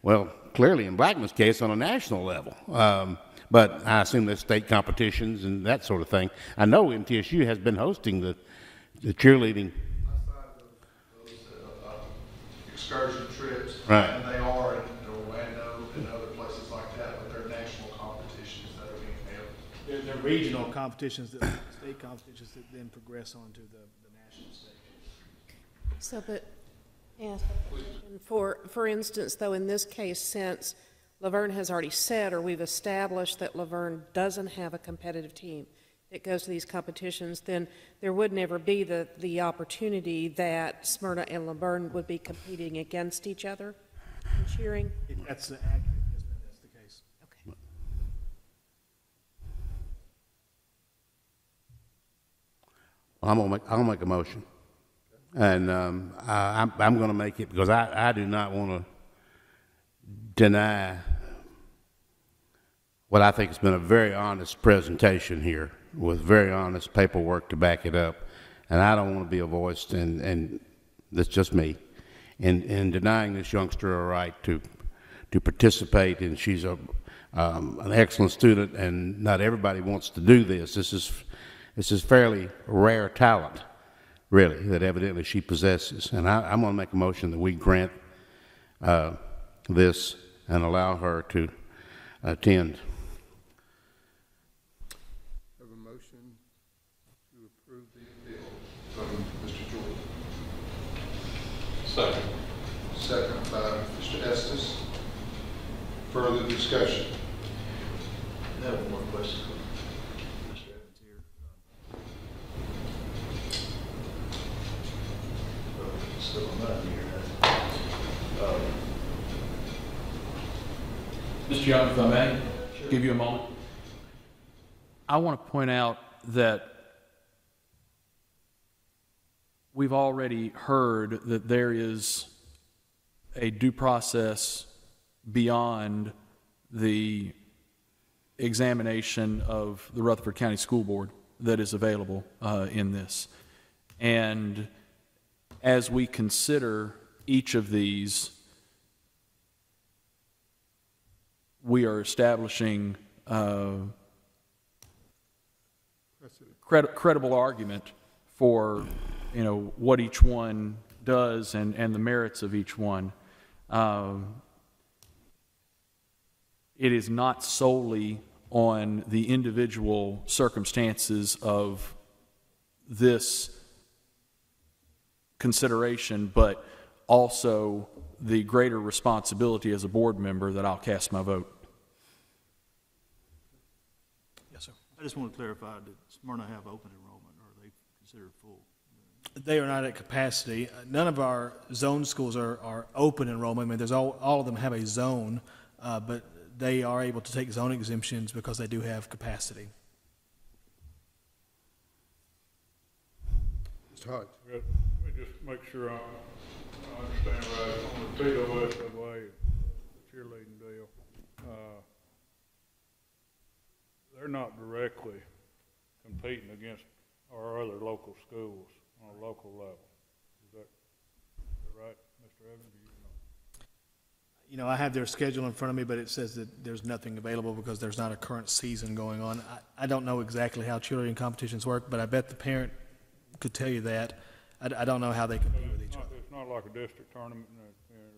well, clearly in Blackman's case, on a national level. But I assume there's state competitions and that sort of thing. I know MTSU has been hosting the cheerleading. Those excursion trips, Right. and they are in Orlando and other places like that, but they're national competitions that are being held. They're regional competitions, state competitions that then progress on to the national stage. So, but, yes, for instance, though, in this case, since Laverne has already said, or we've established that Laverne doesn't have a competitive team that goes to these competitions, then there would never be the opportunity that Smyrna and Laverne would be competing against each other in cheering. That's accurate. Yes, ma'am, that's the case. Okay. Well, I'll make a motion, and I'm going to make it because I do not want to deny what I think has been a very honest presentation here with very honest paperwork to back it up, and I don't want to be a voice, and that's just me, in denying this youngster a right to participate. And she's an excellent student, and not everybody wants to do this. This is fairly rare talent, really, that evidently she possesses. And I'm going to make a motion that we grant this and allow her to attend. Have a motion to approve the bill from Mr. Jordan. Second. Second by Mr. Estes. Further discussion? I have one more question for Mr. Evans here. Still on that here. Mr. Young, if I may, give you a moment. I want to point out that we've already heard that there is a due process beyond the examination of the Rutherford County School Board that is available in this. And as we consider each of these, we are establishing credible argument for, what each one does and the merits of each one. It is not solely on the individual circumstances of this consideration, but also the greater responsibility as a board member that I'll cast my vote. Yes, sir. I just want to clarify, did Smyrna have open enrollment, or are they considered full? They are not at capacity. None of our zone schools are open enrollment. I mean, there's all of them have a zone, but they are able to take zone exemptions because they do have capacity. Mr. Hodge. Let me just make sure I understand right. On the TWSWA, the cheerleading deal, they're not directly competing against our other local schools on a local level. Is that right, Mr. Evans? I have their schedule in front of me, but it says that there's nothing available because there's not a current season going on. I don't know exactly how cheerleading competitions work, but I bet the parent could tell you that. I don't know how they compete with each other. It's not like a district tournament,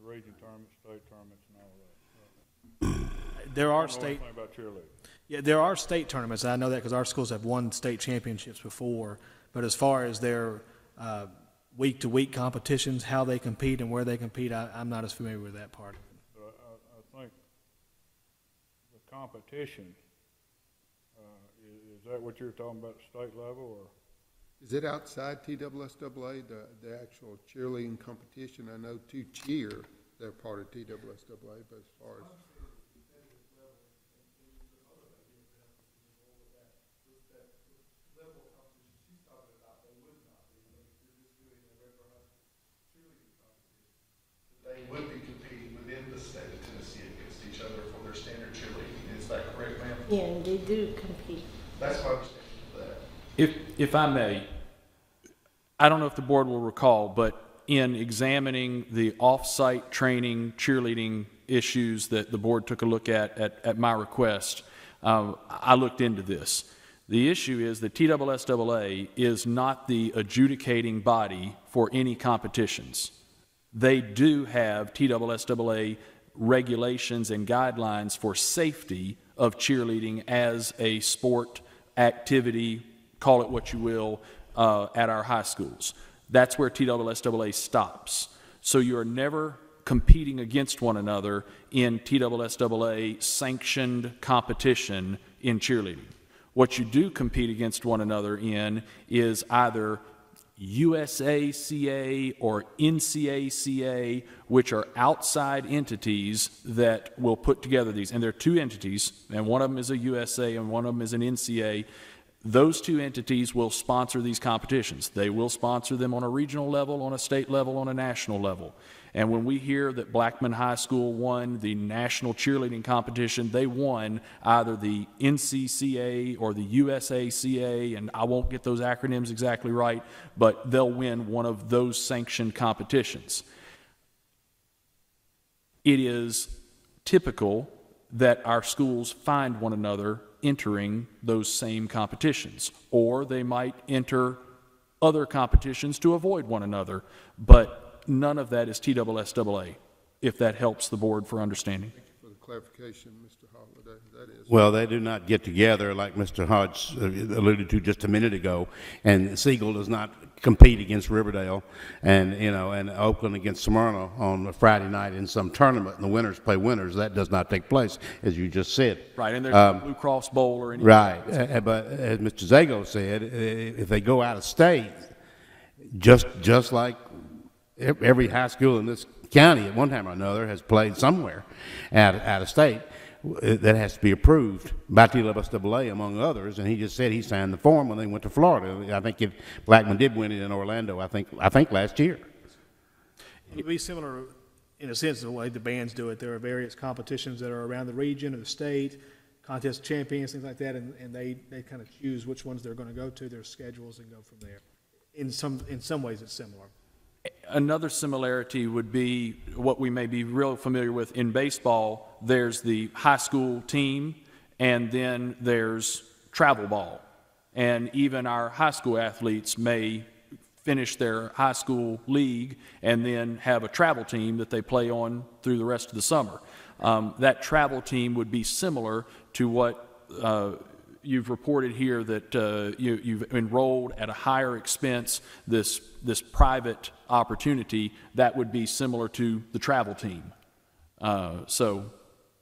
region tournament, state tournaments, and all that. There are I don't know anything about cheerleading. Yeah, there are state tournaments. I know that because our schools have won state championships before. But as far as their week-to-week competitions, how they compete and where they compete, I'm not as familiar with that part. But I think the competition, is that what you're talking about at state level, or? Is it outside TWSAA, the actual cheerleading competition? I know to cheer, they're part of TWSAA, but as far as... They would be competing within the state of Tennessee against each other for their standard cheerleading. Is that correct, ma'am? Yeah, and they do compete. That's my understanding of that. If I may, I don't know if the board will recall, but in examining the off-site training cheerleading issues that the board took a look at my request, I looked into this. The issue is that TWSAA is not the adjudicating body for any competitions. They do have TWSAA regulations and guidelines for safety of cheerleading as a sport activity, call it what you will, at our high schools. That's where TWSAA stops. So you are never competing against one another in TWSAA sanctioned competition in cheerleading. What you do compete against one another in is either USACA or NCACA, which are outside entities that will put together these. And there are two entities, and one of them is a USA and one of them is an NCA. Those two entities will sponsor these competitions. They will sponsor them on a regional level, on a state level, on a national level. And when we hear that Blackman High School won the national cheerleading competition, they won either the NCCA or the USACA, and I won't get those acronyms exactly right, but they'll win one of those sanctioned competitions. It is typical that our schools find one another entering those same competitions, or they might enter other competitions to avoid one another, but none of that is TSSAA, if that helps the board for understanding. Thank you for the clarification, Mr. Holliday. That is. Well, they do not get together, like Mr. Hodge alluded to just a minute ago, and Siegel does not compete against Riverdale, and, you know, and Oakland against Smyrna on a Friday night in some tournament, and the winners play winners. That does not take place, as you just said. Right, and there's no Blue Cross Bowl or anything. Right, but as Mr. Zago said, if they go out of state, just like every high school in this county at one time or another has played somewhere out of state, that has to be approved by TSSAA, among others, and he just said he signed the form when they went to Florida. I think Blackman did win it in Orlando, I think last year. It would be similar, in a sense, to the way the bands do it. There are various competitions that are around the region or the state, contest of champions, things like that, and they kind of choose which ones they're going to go to, their schedules, and go from there. In some ways, it's similar. Another similarity would be what we may be real familiar with in baseball. There's the high school team, and then there's travel ball. And even our high school athletes may finish their high school league and then have a travel team that they play on through the rest of the summer. That travel team would be similar to what you've reported here, that you've enrolled at a higher expense this private opportunity. That would be similar to the travel team. So,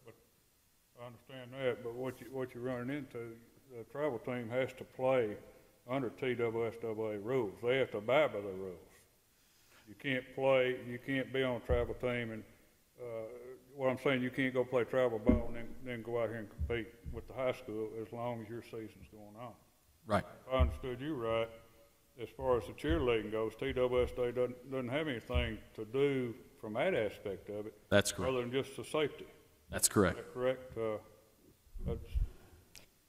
But I understand that, but what you're running into, the travel team has to play under TSSAA rules. They have to abide by the rules. You can't be on a travel team, and what I'm saying, you can't go play travel ball and then go out here and compete with the high school as long as your season's going on. right. If I understood you right, as far as the cheerleading goes, TSSAA doesn't have anything to do from that aspect of it. That's correct. Other than just the safety. That's Is correct. that correct?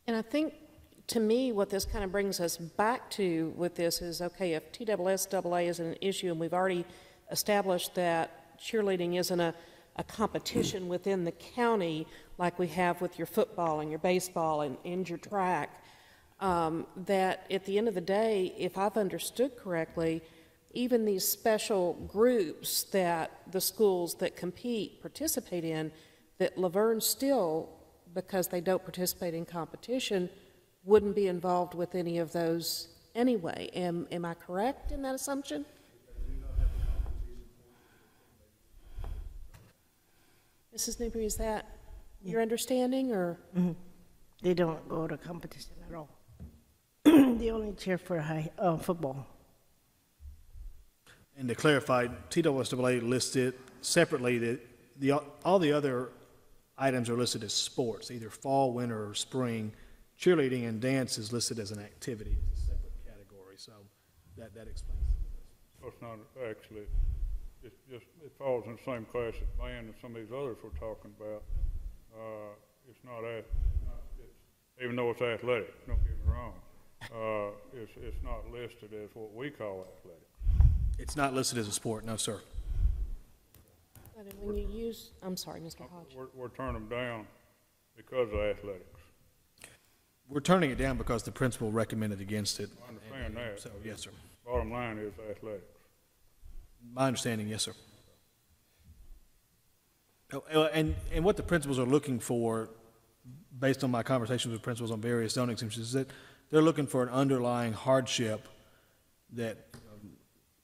And I think, to me, what this kind of brings us back to with this is, okay, if TSSAA isn't an issue, and we've already established that cheerleading isn't a competition within the county like we have with your football and your baseball and your track, that at the end of the day, if I've understood correctly, even these special groups that the schools that compete participate in, that Laverne still, because they don't participate in competition, wouldn't be involved with any of those anyway. Am I correct in that assumption? Mrs. Newberry, is that your understanding, or? Mm-hmm. They don't go to competition at all. They only cheer for football. And to clarify, TSSAA listed separately that all the other items are listed as sports, either fall, winter, or spring. Cheerleading and dance is listed as an activity, it's a separate category, so that explains it. Well, it's not actually, it falls in the same class as band and some of these others we're talking about. It's not even though it's athletic, don't get me wrong, it's not listed as what we call athletic. It's not listed as a sport, no, sir. But when you use, I'm sorry, Mr. Hodge. We're turning them down because of athletics. We're turning it down because the principal recommended against it. I understand that. So, yes, sir. Bottom line is athletics. My understanding, yes, sir. Oh, and what the principals are looking for, based on my conversations with principals on various zoning exemptions, is that they're looking for an underlying hardship that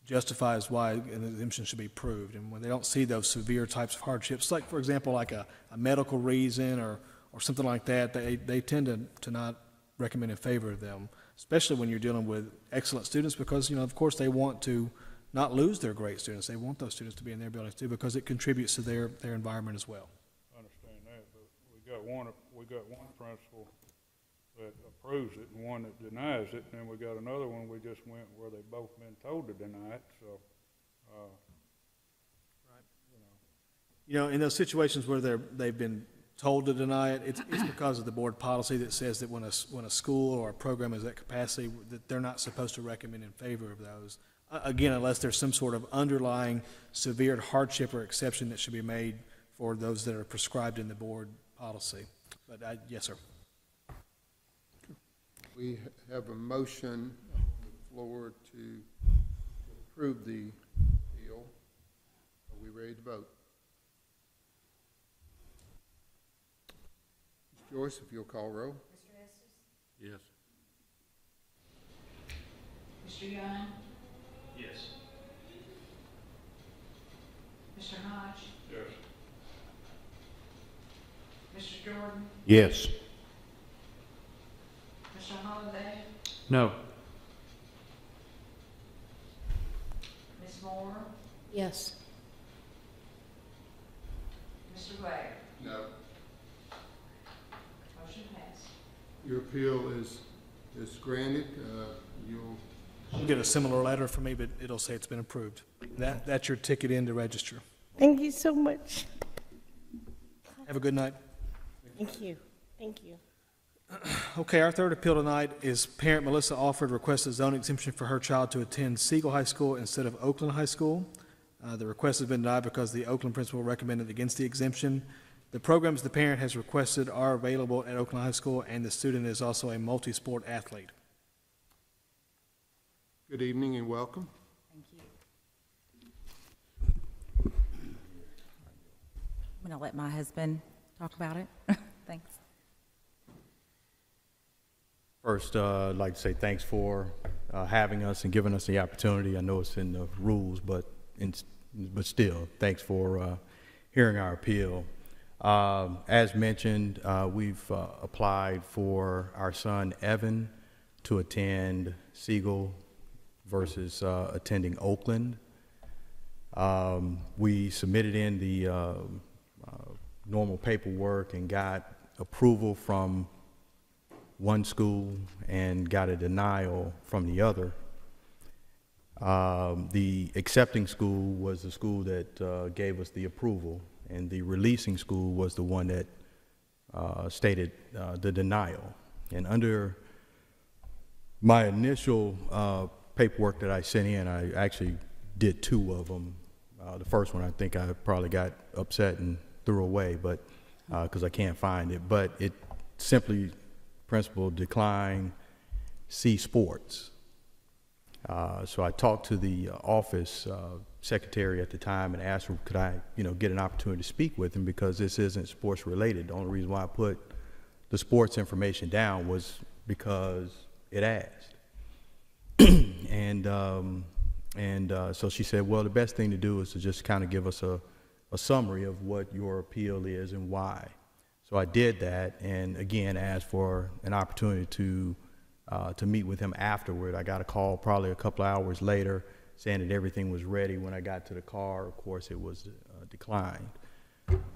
justifies why an exemption should be approved. And when they don't see those severe types of hardships, like, for example, like a medical reason or something like that, they tend to not recommend in favor of them, especially when you're dealing with excellent students, because, of course, they want to not lose their great students. They want those students to be in their buildings too, because it contributes to their environment as well. I understand that, but we got one principal that approves it and one that denies it, and then we got another one we just went where they both been told to deny it, so, In those situations where they've been told to deny it, it's because of the board policy that says that when a school or a program is at capacity, that they're not supposed to recommend in favor of those. Again, unless there's some sort of underlying severe hardship or exception that should be made for those that are prescribed in the board policy. But yes, sir. We have a motion on the floor to approve the appeal. Are we ready to vote? Ms. Joyce, if you'll call roll. Mr. Estes? Yes. Mr. Young? Yes. Mr. Hodge? Yes. Mr. Jordan? Yes. Mr. Holliday? No. Ms. Moore? Yes. Mr. Blair? No. Motion passed. Your appeal is granted. You'll You'll get a similar letter from me, but it'll say it's been approved. That's your ticket in to register. Thank you so much. Have a good night. Thank you. Thank you. Okay, our third appeal tonight is parent Melissa Alford requests a zone exemption for her child to attend Siegel High School instead of Oakland High School. The request has been denied because the Oakland principal recommended against the exemption. The programs the parent has requested are available at Oakland High School, and the student is also a multi-sport athlete. Good evening and welcome. Thank you. I'm going to let my husband talk about it. Thanks. First, I'd like to say thanks for having us and giving us the opportunity. I know it's in the rules, but still, thanks for hearing our appeal. As mentioned, we've applied for our son Evan to attend Siegel versus attending Oakland. We submitted in the normal paperwork and got approval from one school and got a denial from the other. The accepting school was the school that gave us the approval, and the releasing school was the one that stated the denial. And under my initial paperwork that I sent in, I actually did two of them. The first one I think I probably got upset and threw away, but because I can't find it. But it simply, principal declined C sports. So I talked to the office secretary at the time and asked her, could I, get an opportunity to speak with him, because this isn't sports related. The only reason why I put the sports information down was because it asked. So she said, well, the best thing to do is to just kind of give us a summary of what your appeal is and why. So I did that, and again asked for an opportunity to meet with him afterward. I got a call probably a couple of hours later saying that everything was ready. When I got to the car, of course, it was declined.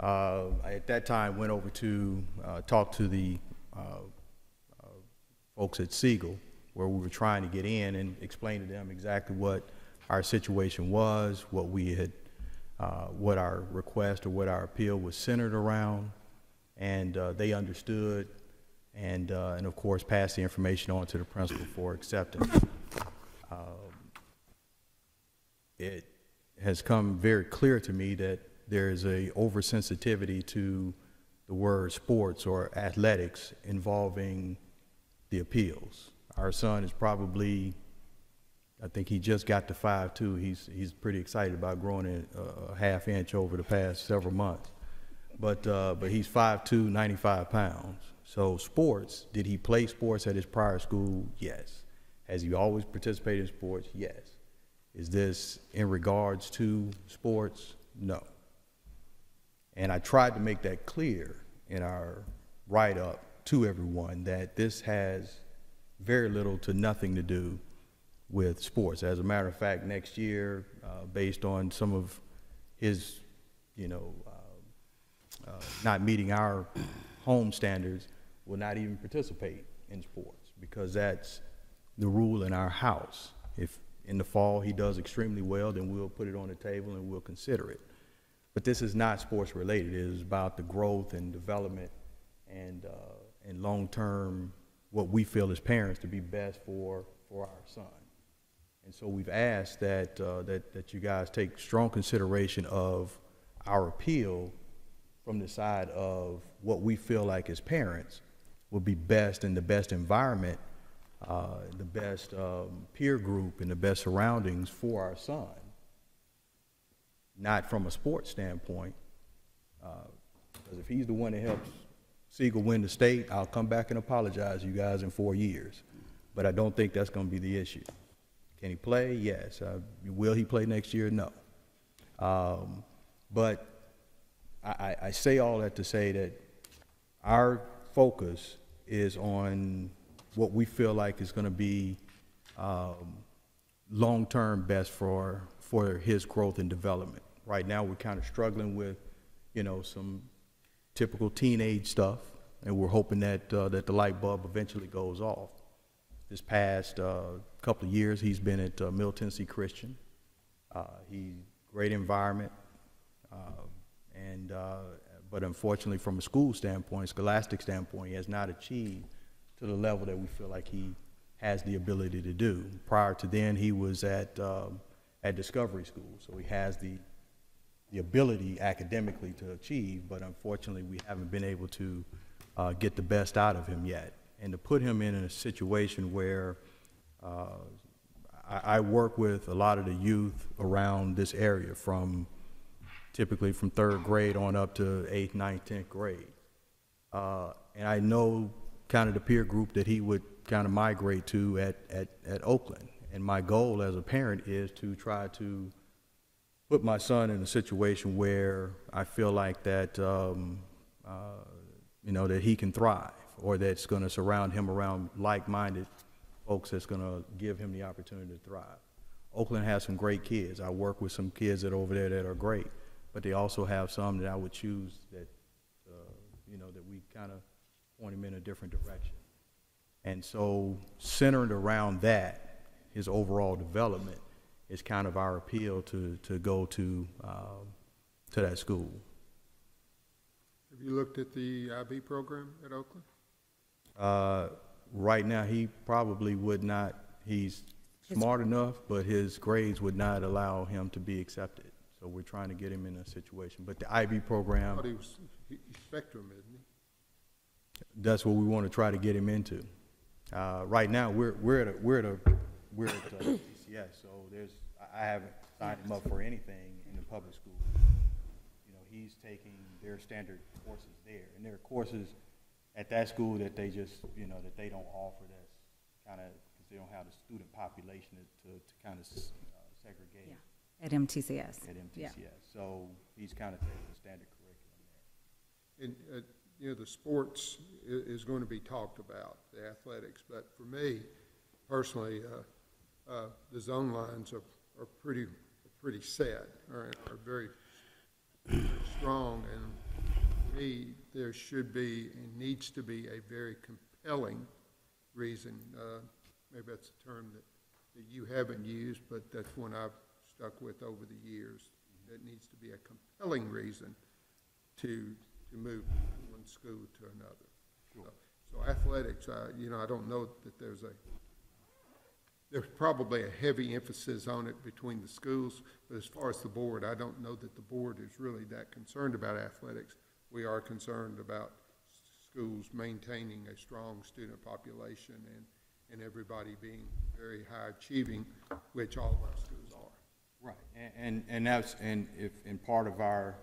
I, at that time, went over to talk to the folks at Siegel, where we were trying to get in, and explain to them exactly what our situation was, what we had, what our request or what our appeal was centered around, and they understood, and of course passed the information on to the principal for acceptance. It has come very clear to me that there is a oversensitivity to the word sports or athletics involving the appeals. Our son is probably, I think he just got to 5'2". He's pretty excited about growing a half inch over the past several months. But he's 5'2", 95 pounds. So sports, did he play sports at his prior school? Yes. Has he always participated in sports? Yes. Is this in regards to sports? No. And I tried to make that clear in our write-up to everyone that this has very little to nothing to do with sports. As a matter of fact, next year, based on some of his, not meeting our home standards, will not even participate in sports, because that's the rule in our house. If in the fall he does extremely well, then we'll put it on the table and we'll consider it. But this is not sports related. It is about the growth and development and long-term, what we feel as parents to be best for our son. And so we've asked that you guys take strong consideration of our appeal from the side of what we feel like as parents would be best in the best environment the best peer group and the best surroundings for our son. Not from a sports standpoint, because if he's the one that helps Siegel win the state, I'll come back and apologize to you guys in 4 years. But I don't think that's going to be the issue. Can he play? Yes. Will he play next year? No. But I say all that to say that our focus is on what we feel like is going to be long-term best for his growth and development. Right now, we're kind of struggling with, some typical teenage stuff, and we're hoping that that the light bulb eventually goes off. This past couple of years, he's been at Middle Tennessee Christian. He's great environment, but unfortunately, from a school standpoint, scholastic standpoint, he has not achieved to the level that we feel like he has the ability to do. Prior to then, he was at Discovery School, so he has the ability academically to achieve, but unfortunately, we haven't been able to get the best out of him yet. And to put him in a situation where I work with a lot of the youth around this area, typically from 3rd grade on up to 8th, 9th, 10th grade. And I know kind of the peer group that he would kind of migrate to at Oakland. And my goal as a parent is to try to put my son in a situation where I feel like that, that he can thrive, or that's going to surround him around like-minded folks that's going to give him the opportunity to thrive. Oakland has some great kids. I work with some kids that are over there that are great, but they also have some that I would choose that, that we kind of point him in a different direction. And so centered around that, his overall development is kind of our appeal to go to that school. Have you looked at the IB program at Oakland? Right now, he probably would not. He's smart enough, but his grades would not allow him to be accepted. So we're trying to get him in a situation. But the IB program, I thought he's Spectrum, isn't he? That's what we want to try to get him into. Right now, we're at TCS, so I haven't signed him up for anything in the public school. He's taking their standard courses there, and there are courses at that school that they just, that they don't offer. That's kind of because they don't have the student population to kind of segregate. Yeah. At MTCS. At MTCS. Yeah. So he's kind of taking the standard curriculum there. And, the sports is going to be talked about, the athletics, but for me, personally, the zone lines are pretty set, are very strong, and for me, there should be and needs to be a very compelling reason. Maybe that's a term that you haven't used, but that's one I've stuck with over the years. There needs to be a compelling reason to move from one school to another. Sure. So athletics, I don't know that there's probably a heavy emphasis on it between the schools, but as far as the board, I don't know that the board is really that concerned about athletics. We are concerned about schools maintaining a strong student population and everybody being very high achieving, which all of our schools are. Right, and that's if part of our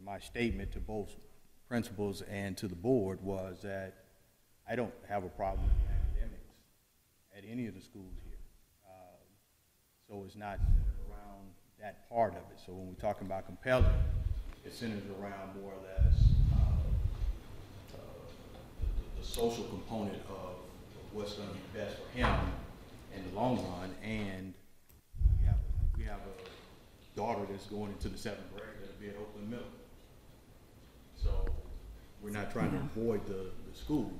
my statement to both principals and to the board was that I don't have a problem with academics at any of the schools here. So it's not centered around that part of it. So when we're talking about compelling, it's centered around more or less the social component of what's going to be best for him in the long run. And we have a daughter that's going into the 7th grade that'll be at Oakland Middle. So we're not trying to avoid the school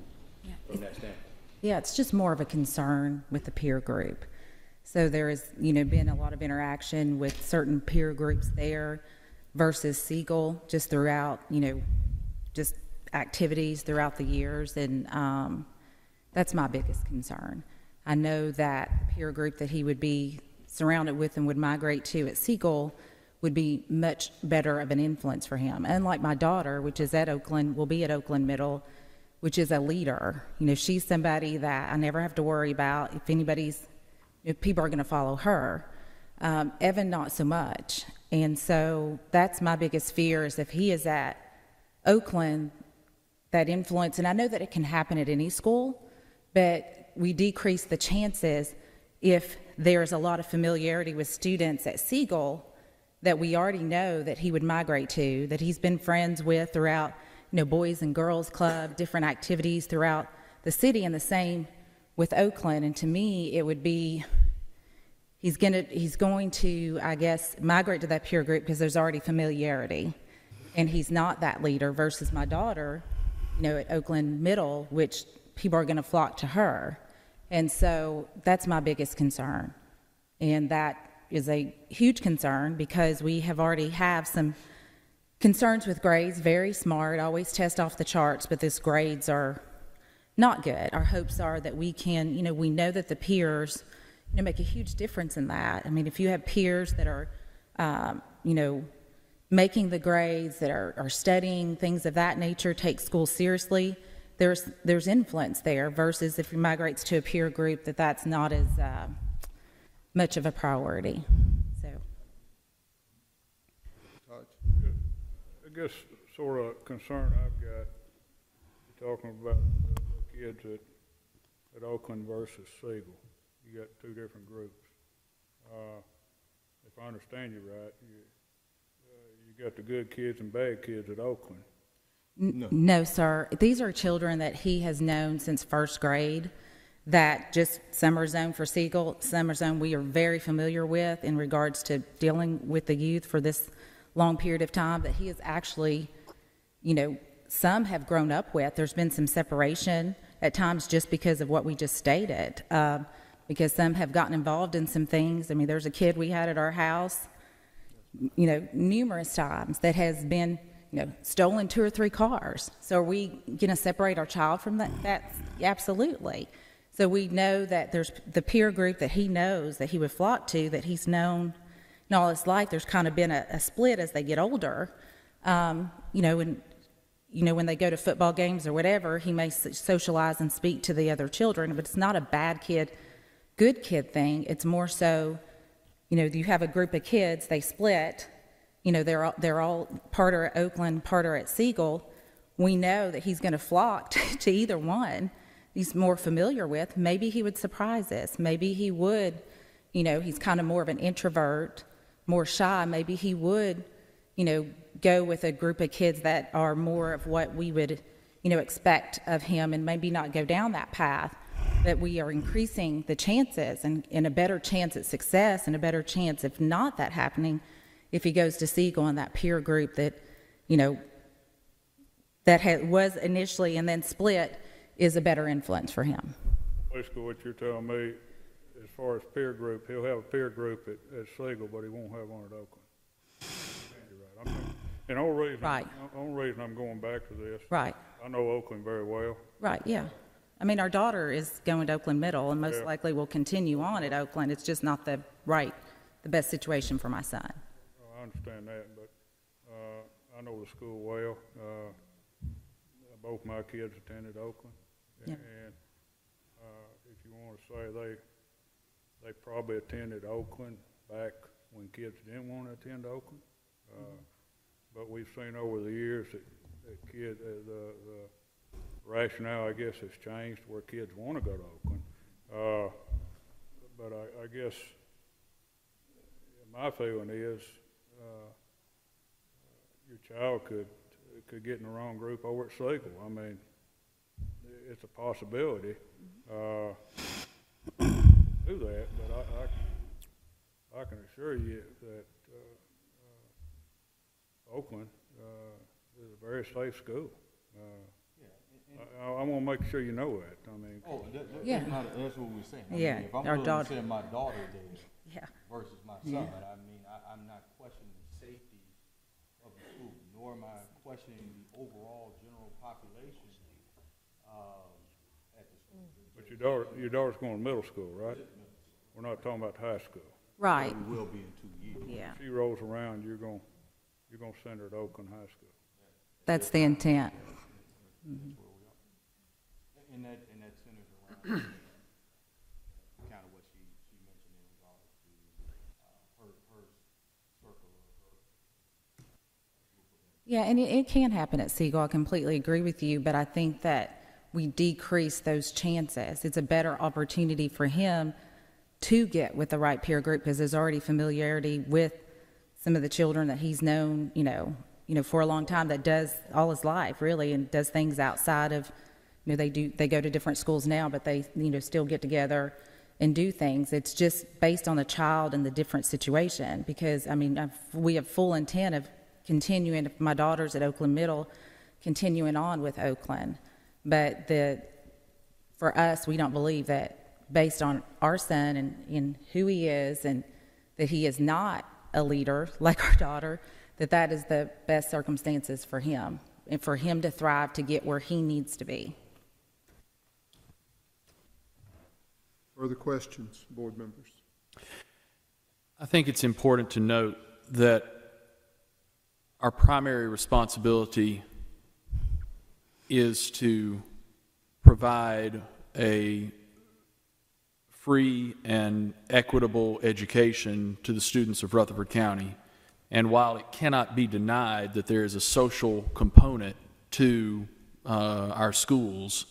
from that standpoint. Yeah, it's just more of a concern with the peer group. So there has, been a lot of interaction with certain peer groups there versus Siegel just throughout, just activities throughout the years. And that's my biggest concern. I know that the peer group that he would be surrounded with and would migrate to at Siegel would be much better of an influence for him. Unlike my daughter, which is at Oakland, will be at Oakland Middle, which is a leader. You know, she's somebody that I never have to worry about if people are going to follow her. Evan, not so much. And so that's my biggest fear is if he is at Oakland, that influence, and I know that it can happen at any school, but we decrease the chances if there's a lot of familiarity with students at Siegel that we already know that he would migrate to, that he's been friends with throughout, you know, Boys and Girls Club, different activities throughout the city, and the same with Oakland. And to me, it would be, he's going to, I guess, migrate to that peer group because there's already familiarity, and he's not that leader versus my daughter, you know, at Oakland Middle, which people are going to flock to her. And so that's my biggest concern. And that is a huge concern because we already have some concerns with grades, very smart, always test off the charts, but these grades are not good. Our hopes are that we can, you know, we know that the peers, you know, make a huge difference in that. I mean, if you have peers that are, you know, making the grades, that are studying, things of that nature, take school seriously, there's influence there versus if he migrates to a peer group that's not as much of a priority. So, I guess sort of concern I've got, you're talking about the kids at Oakland versus Siegel. You got two different groups. If I understand you right, you got the good kids and bad kids at Oakland. No, sir. These are children that he has known since first grade, that just some are zoned for Siegel, some are zoned we are very familiar with in regards to dealing with the youth for this long period of time that he is actually, you know, some have grown up with. There's been some separation at times just because of what we just stated, because some have gotten involved in some things. I mean, there's a kid we had at our house, you know, numerous times that has been, you know, stolen 2 or 3 cars. So are we going to separate our child from that? That's absolutely. So we know that there's the peer group that he knows that he would flock to, that he's known in all his life. There's kind of been a split as they get older, you know, and, you know, when they go to football games or whatever, he may socialize and speak to the other children, but it's not a bad kid, good kid thing. It's more so, you know, you have a group of kids, they split, you know, they're all part are at Oakland, part are at Siegel. We know that he's going to flock to either one he's more familiar with. Maybe he would surprise us. Maybe he would, you know, he's kind of more of an introvert, more shy. Maybe he would, you know, go with a group of kids that are more of what we would, you know, expect of him, and maybe not go down that path. That we are increasing the chances and a better chance at success and a better chance, if not that happening, if he goes to Siegel and that peer group that, you know, that was initially and then split is a better influence for him. Basically what you're telling me, as far as peer group, he'll have a peer group at Siegel, but he won't have one at Oakland. You're right. And the only reason I'm going back to this, right. I know Oakland very well. Right, yeah. I mean, our daughter is going to Oakland Middle and most likely will continue on at Oakland. It's just not the best situation for my son. I understand that, but I know the school well. Both my kids attended Oakland. Yep. And if you want to say they probably attended Oakland back when kids didn't want to attend Oakland. But we've seen over the years that kids, the rationale, I guess, has changed where kids want to go to Oakland. But I guess my feeling is your child could get in the wrong group over at Siegel. I mean, it's a possibility to do that, but I can assure you that Oakland is a very safe school. I want to make sure you know that. I mean, that's what we're saying. I yeah, mean, if I'm our going daughter. to send my daughter there versus my son, I mean, I'm not questioning the safety of the school, nor am I questioning the overall general population at the school. but your daughter's going to middle school, right? We're not talking about high school. Right. We will be in 2 years. Yeah. If she rolls around, you're going to send her to Oakland High School. That's the intent. Mm-hmm. And that centers around kind of what she mentioned in regards to her circle of her. Yeah, and it can happen at Siegel. I completely agree with you, but I think that we decrease those chances. It's a better opportunity for him to get with the right peer group because there's already familiarity with some of the children that he's known, for a long time, that does all his life really, and does things outside of, they go to different schools now, but they, still get together and do things. It's just based on the child and the different situation because, we have full intent of continuing, if my daughter's at Oakland Middle, continuing on with Oakland. But for us, we don't believe that based on our son and who he is and that he is not a leader like our daughter, that is the best circumstances for him and for him to thrive to get where he needs to be. Further questions, board members? I think it's important to note that our primary responsibility is to provide a free and equitable education to the students of Rutherford County. And while it cannot be denied that there is a social component to our schools,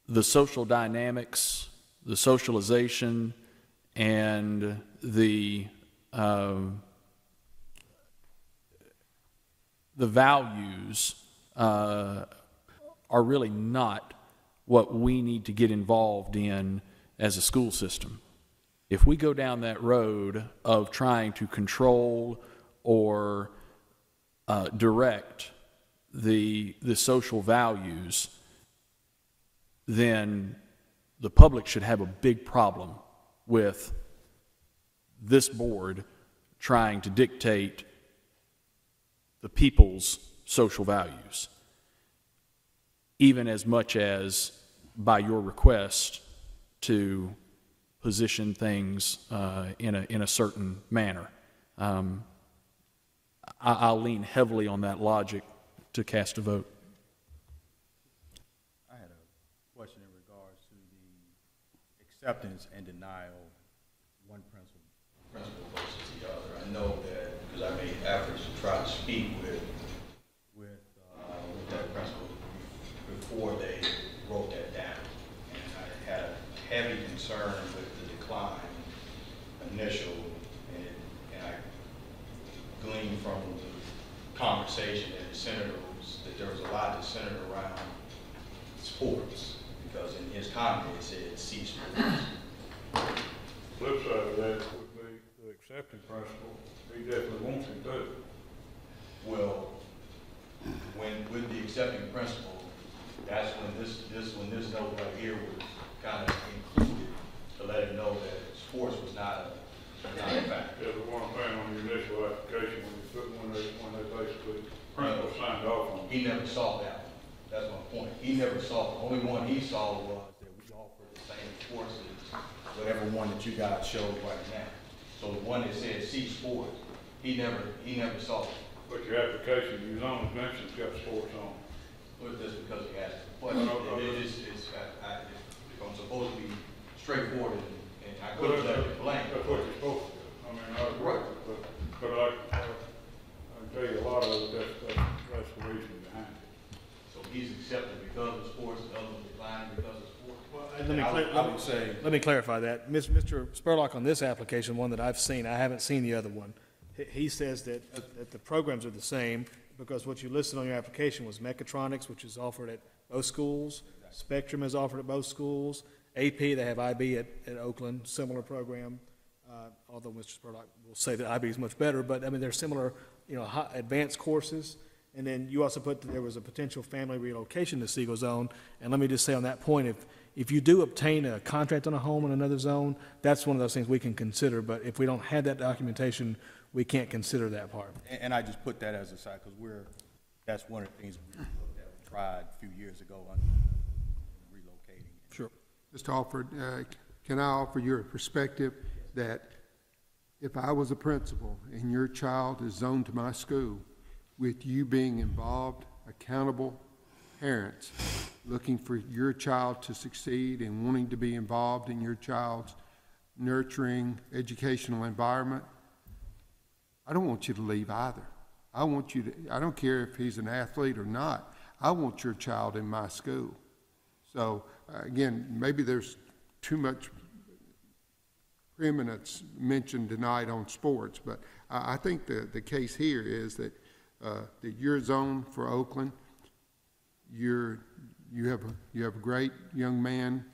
the social dynamics, the socialization, and the values are really not what we need to get involved in as a school system. If we go down that road of trying to control or direct the social values, then the public should have a big problem with this board trying to dictate the people's social values, even as much as by your request to position things in a certain manner. I'll lean heavily on that logic to cast a vote. I had a question in regards to the acceptance and denial, one principal versus the other. I know that because I made efforts to try to speak with that principal before they wrote that down. And I had a heavy concern with the decline initial, and I gleaned from the conversation that there was a lot that centered around sports, because in his comment it said C sports. Flip side of that would be the accepting principle. He definitely wants him to. Well, with the accepting principle, that's when this note right here was kind of included to let him know that sports was not a factor. Yeah, the one thing on your initial application when they basically principal signed off on it. He never saw that one. That's my point. He never saw, the only one he saw was that we offered the same sports as whatever one that you guys showed right now. So the one that said C sports, he never saw it. But your application, your zone mentions got sports on. Well, just because he asked the question. If I'm supposed to be straightforward and I couldn't let it blank. That's what you're supposed to do. I mean, I agree, but I can tell you a lot of it, that's the reason behind it. So he's accepted because of sports, and others declined because of sports. Well, let me clarify that. Mr. Spurlock, on this application, one that I've seen, I haven't seen the other one. He says that the programs are the same because what you listed on your application was mechatronics, which is offered at both schools. Spectrum is offered at both schools. AP, they have IB at Oakland, similar program. Although Mr. Spurlock will say that IB is much better, but I mean, they're similar, high, advanced courses. And then you also put that there was a potential family relocation to Siegel Zone. And let me just say on that point, if you do obtain a contract on a home in another zone, that's one of those things we can consider. But if we don't have that documentation, we can't consider that part. And I just put that as a side because that's one of the things we tried a few years ago on relocating. Sure. Mr. Alford, can I offer your perspective that if I was a principal and your child is zoned to my school, with you being involved, accountable, parents looking for your child to succeed and wanting to be involved in your child's nurturing educational environment, I don't want you to leave either. I want you to, I don't care if he's an athlete or not, I want your child in my school. So, again, maybe there's too much preeminence mentioned tonight on sports, but I think the case here is that your zone for Oakland, you have a great young man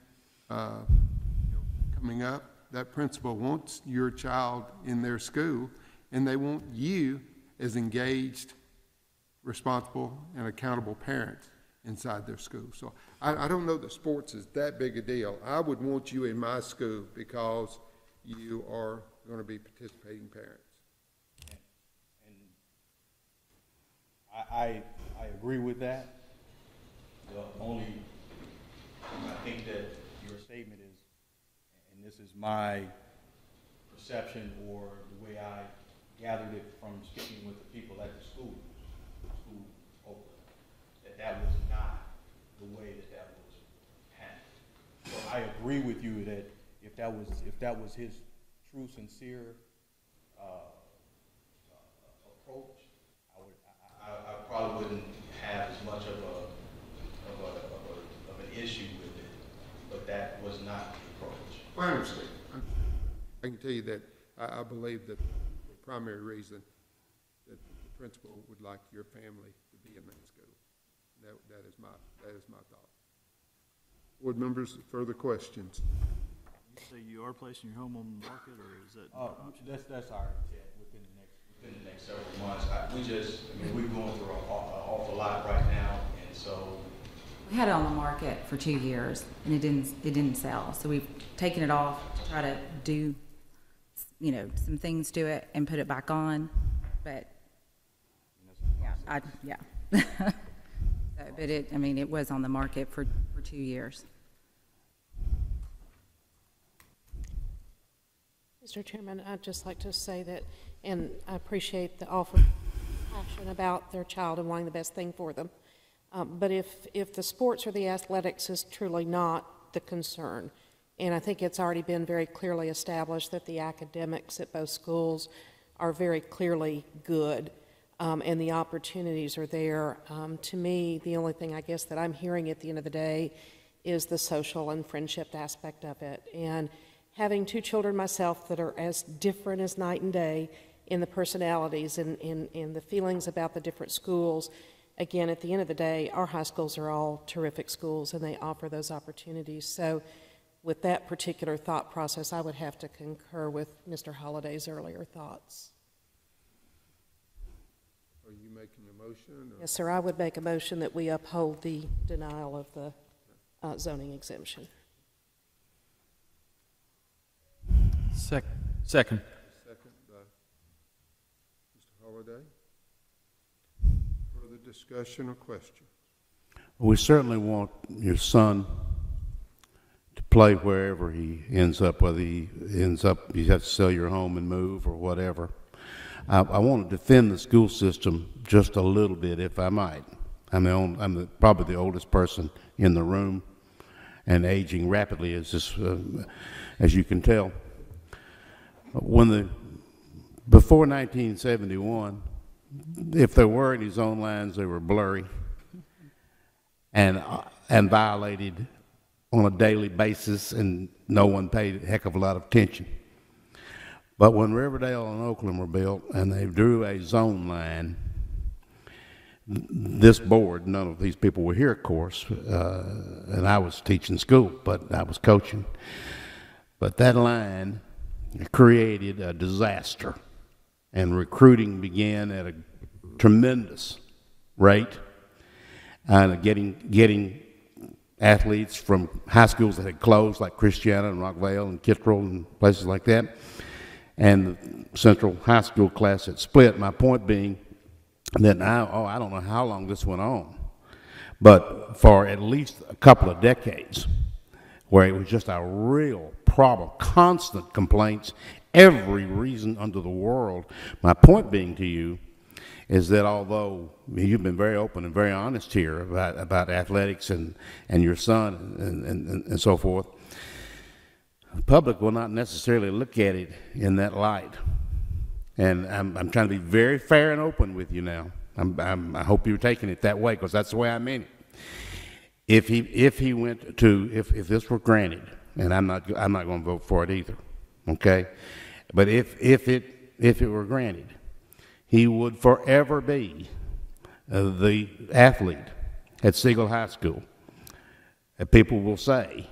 coming up. That principal wants your child in their school, and they want you as engaged, responsible, and accountable parents inside their school. So I don't know that sports is that big a deal. I would want you in my school because you are going to be participating parents. And I agree with that. The only, I think that your statement is, and this is my perception or the way I gathered it from speaking with the people at the school Oakland, that was not the way that was handled. So I agree with you that if that was his true, sincere approach, I probably wouldn't have as much of an issue with it. But that was not the approach. Well, I understand. I can tell you that I believe that the primary reason that the principal would like your family to be in that school. That is my thought. Board members, further questions? You say you are placing your home on the market, or is that? That's our intent within the next several months. We're going through an awful lot right now, and so. We had it on the market for 2 years, and it didn't sell. So we've taken it off to try to do, some things to it and put it back on. But yeah. But it was on the market for 2 years. Mr. Chairman, I'd just like to say that, and I appreciate the offer of passion about their child and wanting the best thing for them. But if the sports or the athletics is truly not the concern, and I think it's already been very clearly established that the academics at both schools are very clearly good, and the opportunities are there. To me, the only thing I guess that I'm hearing at the end of the day is the social and friendship aspect of it. And having 2 children myself that are as different as night and day in the personalities and in the feelings about the different schools, again, at the end of the day, our high schools are all terrific schools and they offer those opportunities. So with that particular thought process, I would have to concur with Mr. Holliday's earlier thoughts. Are you making a motion? Or? Yes, sir. I would make a motion that we uphold the denial of the zoning exemption. Second. Second by Mr. Holliday. Further discussion or question? We certainly want your son to play wherever he ends up, whether he ends up, you have to sell your home and move or whatever. I want to defend the school system just a little bit, if I might. I'm probably the oldest person in the room and aging rapidly, as you can tell. Before 1971, if there were any zone lines, they were blurry and violated on a daily basis, and no one paid a heck of a lot of attention. But when Riverdale and Oakland were built and they drew a zone line, this board, none of these people were here, of course, and I was teaching school, but I was coaching. But that line created a disaster, and recruiting began at a tremendous rate, and getting athletes from high schools that had closed, like Christiana and Rockvale and Kittrell and places like that, and the Central High School class had split. My point being that I don't know how long this went on, but for at least a couple of decades, where it was just a real problem, constant complaints, every reason under the world. My point being to you is that although you've been very open and very honest here about athletics and your son and so forth, the public will not necessarily look at it in that light. And I'm trying to be very fair and open with you now. I hope you're taking it that way, because that's the way I mean it. If this were granted, and I'm not going to vote for it either, okay? But if it were granted, he would forever be the athlete at Siegel High School. And people will say,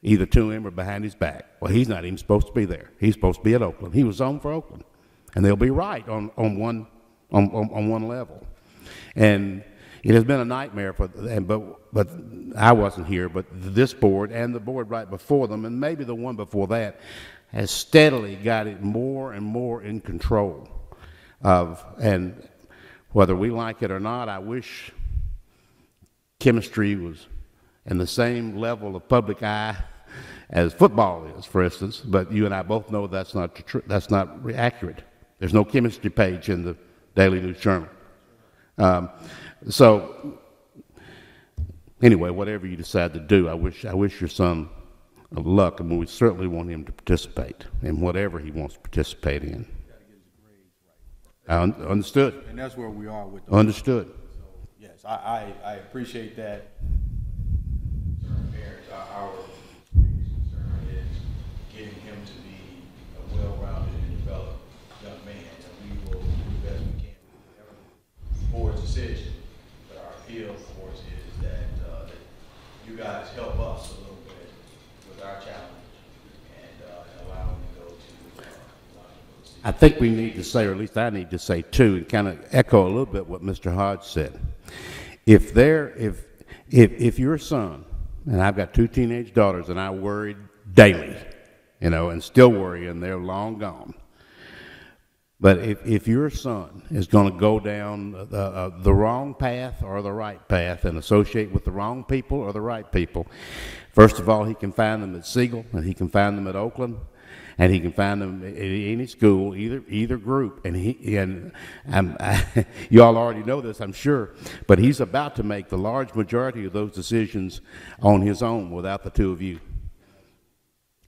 either to him or behind his back, well, he's not even supposed to be there. He's supposed to be at Oakland. He was zoned for Oakland, and they'll be right on one level. And it has been a nightmare but I wasn't here, but this board and the board right before them, and maybe the one before that, has steadily got it more and more in control of. And whether we like it or not, I wish chemistry was in the same level of public eye as football is, for instance. But you and I both know that's not accurate. There's no chemistry page in the Daily News Journal. So anyway, whatever you decide to do, I wish your son of luck, and we certainly want him to participate in whatever he wants to participate in. Understood. And that's where we are with the Understood. So, yes, I appreciate that. Parents, our biggest concern is getting him to be a well-rounded and developed young man, and we will do the best we can with whatever the board's decision. But our appeal, of course, is that you guys help us a little bit with our challenge and allow him to go to I think we need to say, or at least I need to say too, and kind of echo a little bit what Mr. Hodge said. If your son, and I've got 2 teenage daughters, and I worried daily, and still worry, and they're long gone. But if your son is going to go down the wrong path or the right path and associate with the wrong people or the right people, first of all, he can find them at Siegel, and he can find them at Oakland, and he can find them at any school, either group. And you all already know this, I'm sure, but he's about to make the large majority of those decisions on his own without the two of you.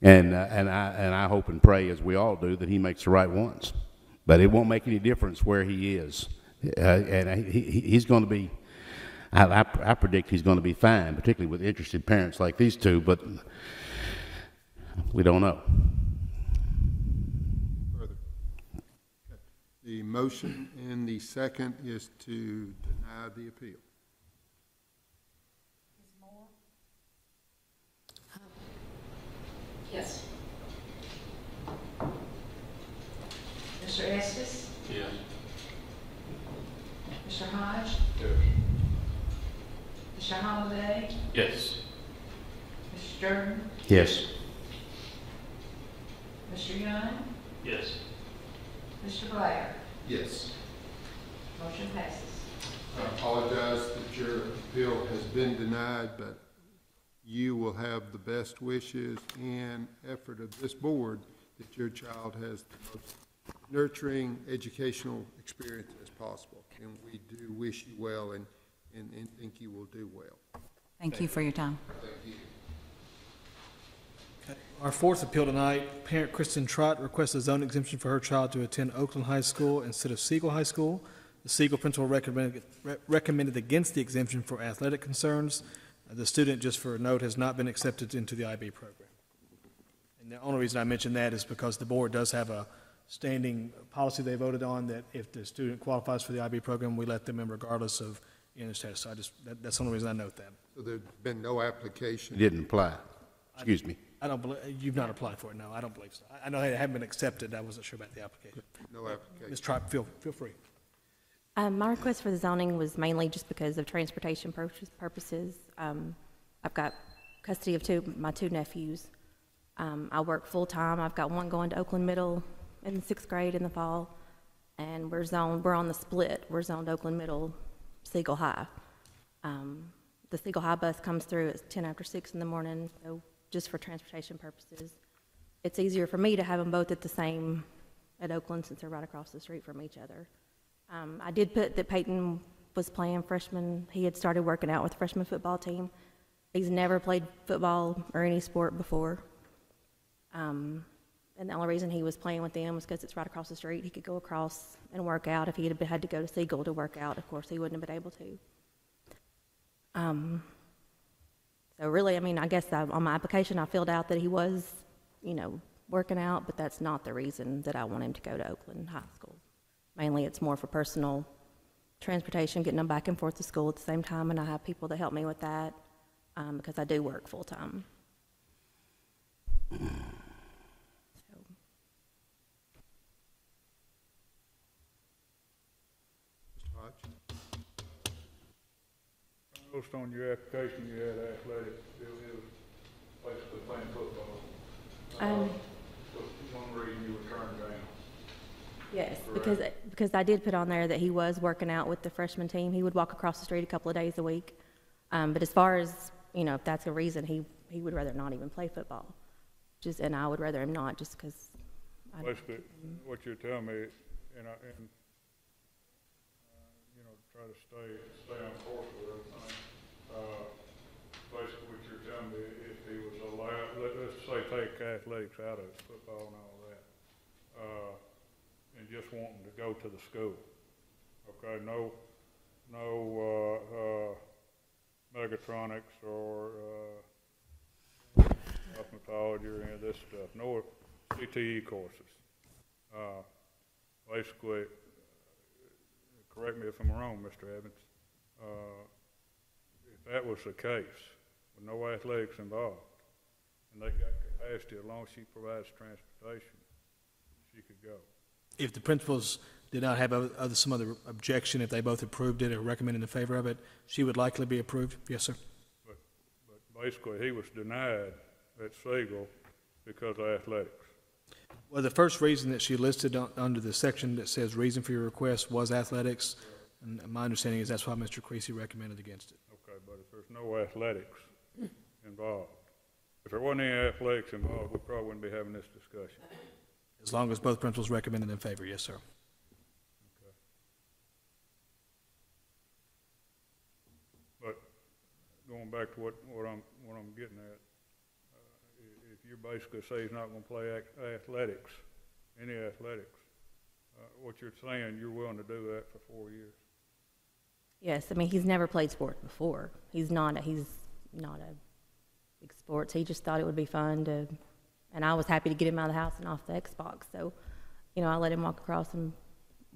And I hope and pray, as we all do, that he makes the right ones. But it won't make any difference where he is, and he's going to be. I predict he's going to be fine, particularly with interested parents like these two. But we don't know. Further. Okay. The motion and the second is to deny the appeal. Ms. Moore? Yes. Mr. Estes? Yes. Mr. Hodge? Yes. Mr. Holliday? Yes. Mr. Jordan? Yes. Mr. Young? Yes. Mr. Blair? Yes. Motion passes. I apologize that your appeal has been denied, but you will have the best wishes and effort of this board that your child has the most nurturing educational experience as possible. And we do wish you well and think you will do well. Thank you for your time. Thank you. Okay. Our fourth appeal tonight, parent Kristen Trott requests a zone exemption for her child to attend Oakland High School instead of Siegel High School. The Siegel principal recommended against the exemption for athletic concerns. The student, just for a note, has not been accepted into the IB program. And the only reason I mention that is because the board does have a standing policy they voted on that if the student qualifies for the IB program, we let them in regardless of status. So that's the only reason I note that. So there's been no application? He didn't apply. Excuse me. I don't believe, you've not applied for it, no, I don't believe so. I know they haven't been accepted, I wasn't sure about the application. No application. Ms. Tribe, feel free. My request for the zoning was mainly just because of transportation purposes. I've got custody of my two nephews. I work full-time. I've got one going to Oakland Middle in 6th grade in the fall, and we're on the split. We're zoned Oakland Middle, Siegel High. The Siegel High bus comes through at 10 after 6 in the morning, so just for transportation purposes. It's easier for me to have them both at Oakland since they're right across the street from each other. I did put that Peyton was playing freshman. He had started working out with the freshman football team. He's never played football or any sport before. And the only reason he was playing with them was because it's right across the street. He could go across and work out. If he had to go to Siegel to work out, of course, he wouldn't have been able to. So really, I mean, I guess on my application, I filled out that he was, working out, but that's not the reason that I want him to go to Oakland High School. Mainly, it's more for personal transportation, getting them back and forth to school at the same time, and I have people that help me with that because I do work full-time. Noticed on your application you had athletic, it was basically playing football. One reason you were turned down. Yes, Correct. because I did put on there that he was working out with the freshman team. He would walk across the street a couple of days a week. But as far as, if that's a reason, he would rather not even play football. And I would rather him not, just because. Basically, what you're telling me, and try to stay on course with everything. Basically, what you're telling me, if he was allowed, let's say take athletics out of it, football and all that, and just wanting to go to the school, okay, no mechatronics or cosmetology or any of this stuff, no CTE courses. Basically, correct me if I'm wrong, Mr. Evans, if that was the case, with no athletics involved, and they got capacity, as long as she provides transportation, she could go. If the principals did not have some other objection, if they both approved it or recommended in favor of it, she would likely be approved? Yes, sir. But basically, he was denied at Siegel because of athletics. Well, the first reason that she listed under the section that says reason for your request was athletics, and my understanding is that's why Mr. Creasy recommended against it. Okay, but if there's no athletics involved, if there wasn't any athletics involved, we probably wouldn't be having this discussion. As long as both principals recommended in favor, yes, sir. Okay. But going back to what I'm getting at, if you basically say he's not going to play athletics, any athletics, what you're saying, you're willing to do that for 4 years. Yes, I mean, he's never played sport before. He's not a big sports. He just thought it would be fun to, and I was happy to get him out of the house and off the Xbox. So, I let him walk across and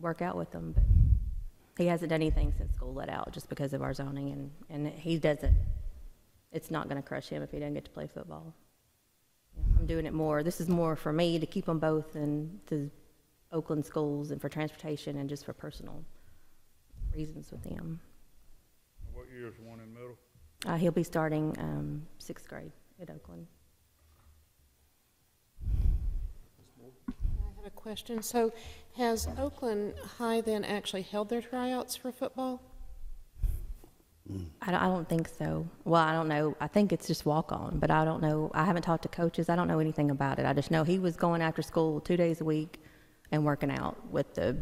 work out with them. But he hasn't done anything since school let out just because of our zoning, and he doesn't. It's not going to crush him if he doesn't get to play football. I'm doing it more. This is more for me to keep them both in the Oakland schools and for transportation and just for personal reasons with them. What year is the one in middle? He'll be starting 6th grade at Oakland. I have a question. So has Oakland High then actually held their tryouts for football? I don't think so. Well, I don't know. I think it's just walk-on, but I don't know. I haven't talked to coaches. I don't know anything about it. I just know he was going after school 2 days a week and working out with the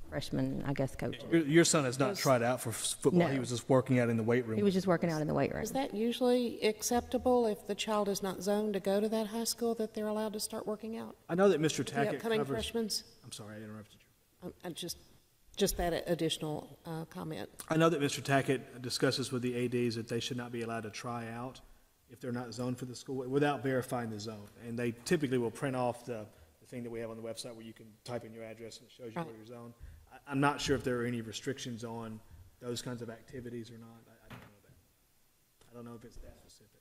freshman, I guess, coaches. Your son has not tried out for football. No. He was just working out in the weight room. He was just working out in the weight room. Is that usually acceptable if the child is not zoned to go to that high school, that they're allowed to start working out? I know that Mr. The Tackett upcoming covers. freshmen? I'm sorry, I interrupted you. Just that additional comment. I know that Mr. Tackett discusses with the ADs that they should not be allowed to try out if they're not zoned for the school without verifying the zone. And they typically will print off the thing that we have on the website where you can type in your address and it shows you where you're zoned. I'm not sure if there are any restrictions on those kinds of activities or not. I don't know that. I don't know if it's that specific.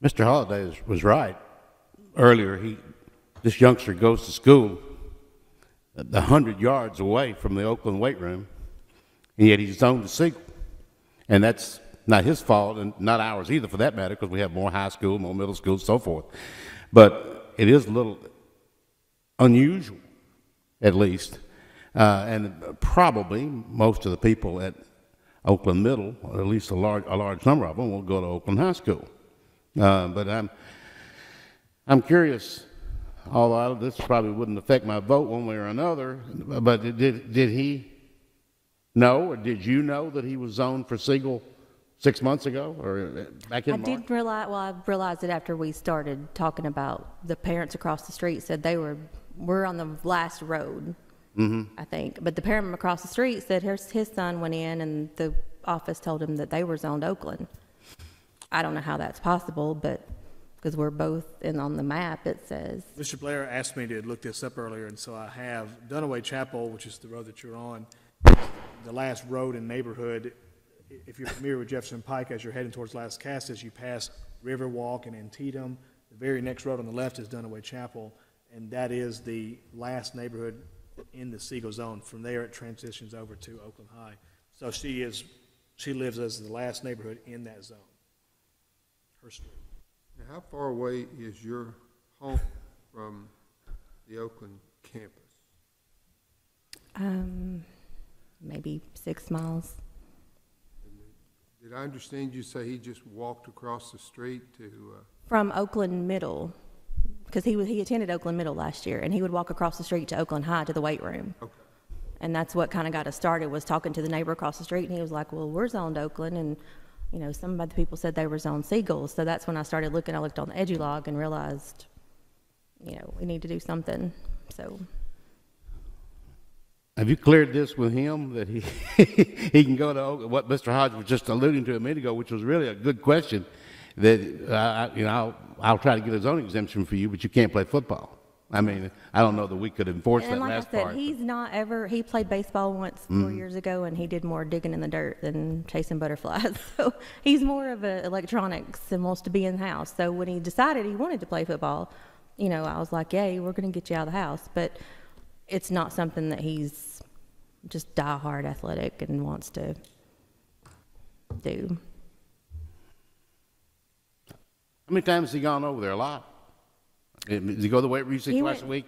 Mr. Holliday was right. Earlier, this youngster goes to school 100 yards away from the Oakland weight room, and yet he's zoned to Siegel. And that's not his fault, and not ours either for that matter, because we have more high school, more middle school, so forth. But it is a little unusual, at least, and probably most of the people at Oakland Middle, or at least a large number of them, will go to Oakland High School. But I'm curious although this probably wouldn't affect my vote one way or another, but did he know, or did you know that he was zoned for Siegel 6 months ago, or back in I March? didn't realize, well, I realized it after we started talking about the parents across the street said we're on the last road, I think. But the parent across the street said his son went in and the office told him that they were zoned Oakland. I don't know how that's possible, but because we're both on the map, it says. Mr. Blair asked me to look this up earlier, and so I have Dunaway Chapel, which is the road that you're on, the last road and neighborhood. If you're familiar with Jefferson Pike, as you're heading towards Las Casas, you pass Riverwalk and Antietam. The very next road on the left is Dunaway Chapel, and that is the last neighborhood in the Siegel zone. From there, it transitions over to Oakland High. So she lives as the last neighborhood in that zone. Her street. Now, how far away is your home from the Oakland campus? Maybe 6 miles. Did I understand you say he just walked across the street to? From Oakland Middle, because he attended Oakland Middle last year, and he would walk across the street to Oakland High to the weight room. Okay. And that's what kind of got us started, was talking to the neighbor across the street, and he was like, well, we're zoned Oakland, and, you know, some of the people said they were zoned Siegel. So that's when I started looking. I looked on the EduLog and realized, you know, we need to do something. So. Have you cleared this with him, that he can go to what Mr. Hodge was just alluding to a minute ago, which was really a good question, that I'll try to get a zoning exemption for you, but you can't play football. I mean, I don't know that we could enforce that like last I said, part. he's not ever, he played baseball once 4 years ago, and he did more digging in the dirt than chasing butterflies. So he's more of a electronics and wants to be in the house. So when he decided he wanted to play football, you know, I was like, yay, we're going to get you out of the house. But it's not something that he's just diehard athletic and wants to do. How many times has he gone over there? A lot. Does he go to the weight room twice a week?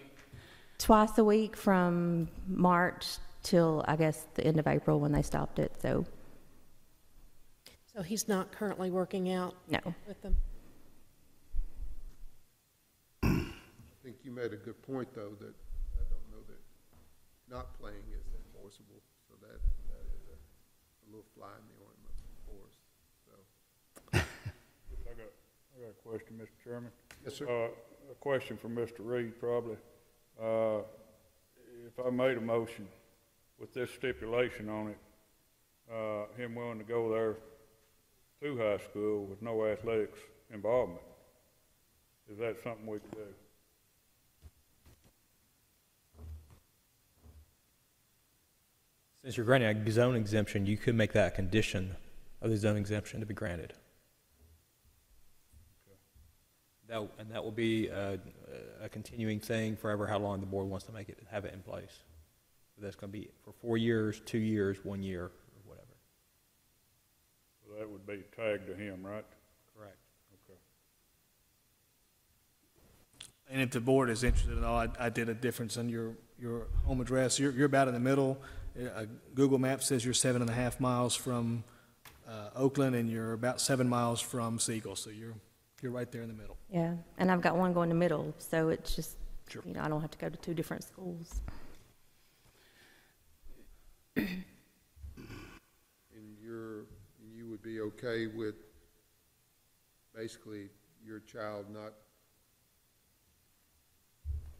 Twice a week from March till, I guess, the end of April when they stopped it. So he's not currently working out with them? I think you made a good point, though, that I don't know that not playing is enforceable. So that is a little fly in the ointment for us. So. I got a question, Mr. Chairman. Yes, sir. A question for Mr. Reed, probably. If I made a motion with this stipulation on it, him willing to go there to high school with no athletics involvement, is that something we could do? Since you're granting a zone exemption, you could make that a condition of the zone exemption to be granted. That will be a continuing thing forever, how long the board wants to have it in place. So that's going to be for 4 years, 2 years, 1 year, or whatever. So that would be tagged to him, right? Correct. Okay. And if the board is interested at all, I did a difference on your home address. You're about in the middle. Google Maps says you're 7.5 miles from Oakland, and you're about 7 miles from Siegel. So you're right there in the middle. yeah, and I've got one going to middle, so it's just, Sure. you know, I don't have to go to 2 different schools. And you would be okay with basically your child not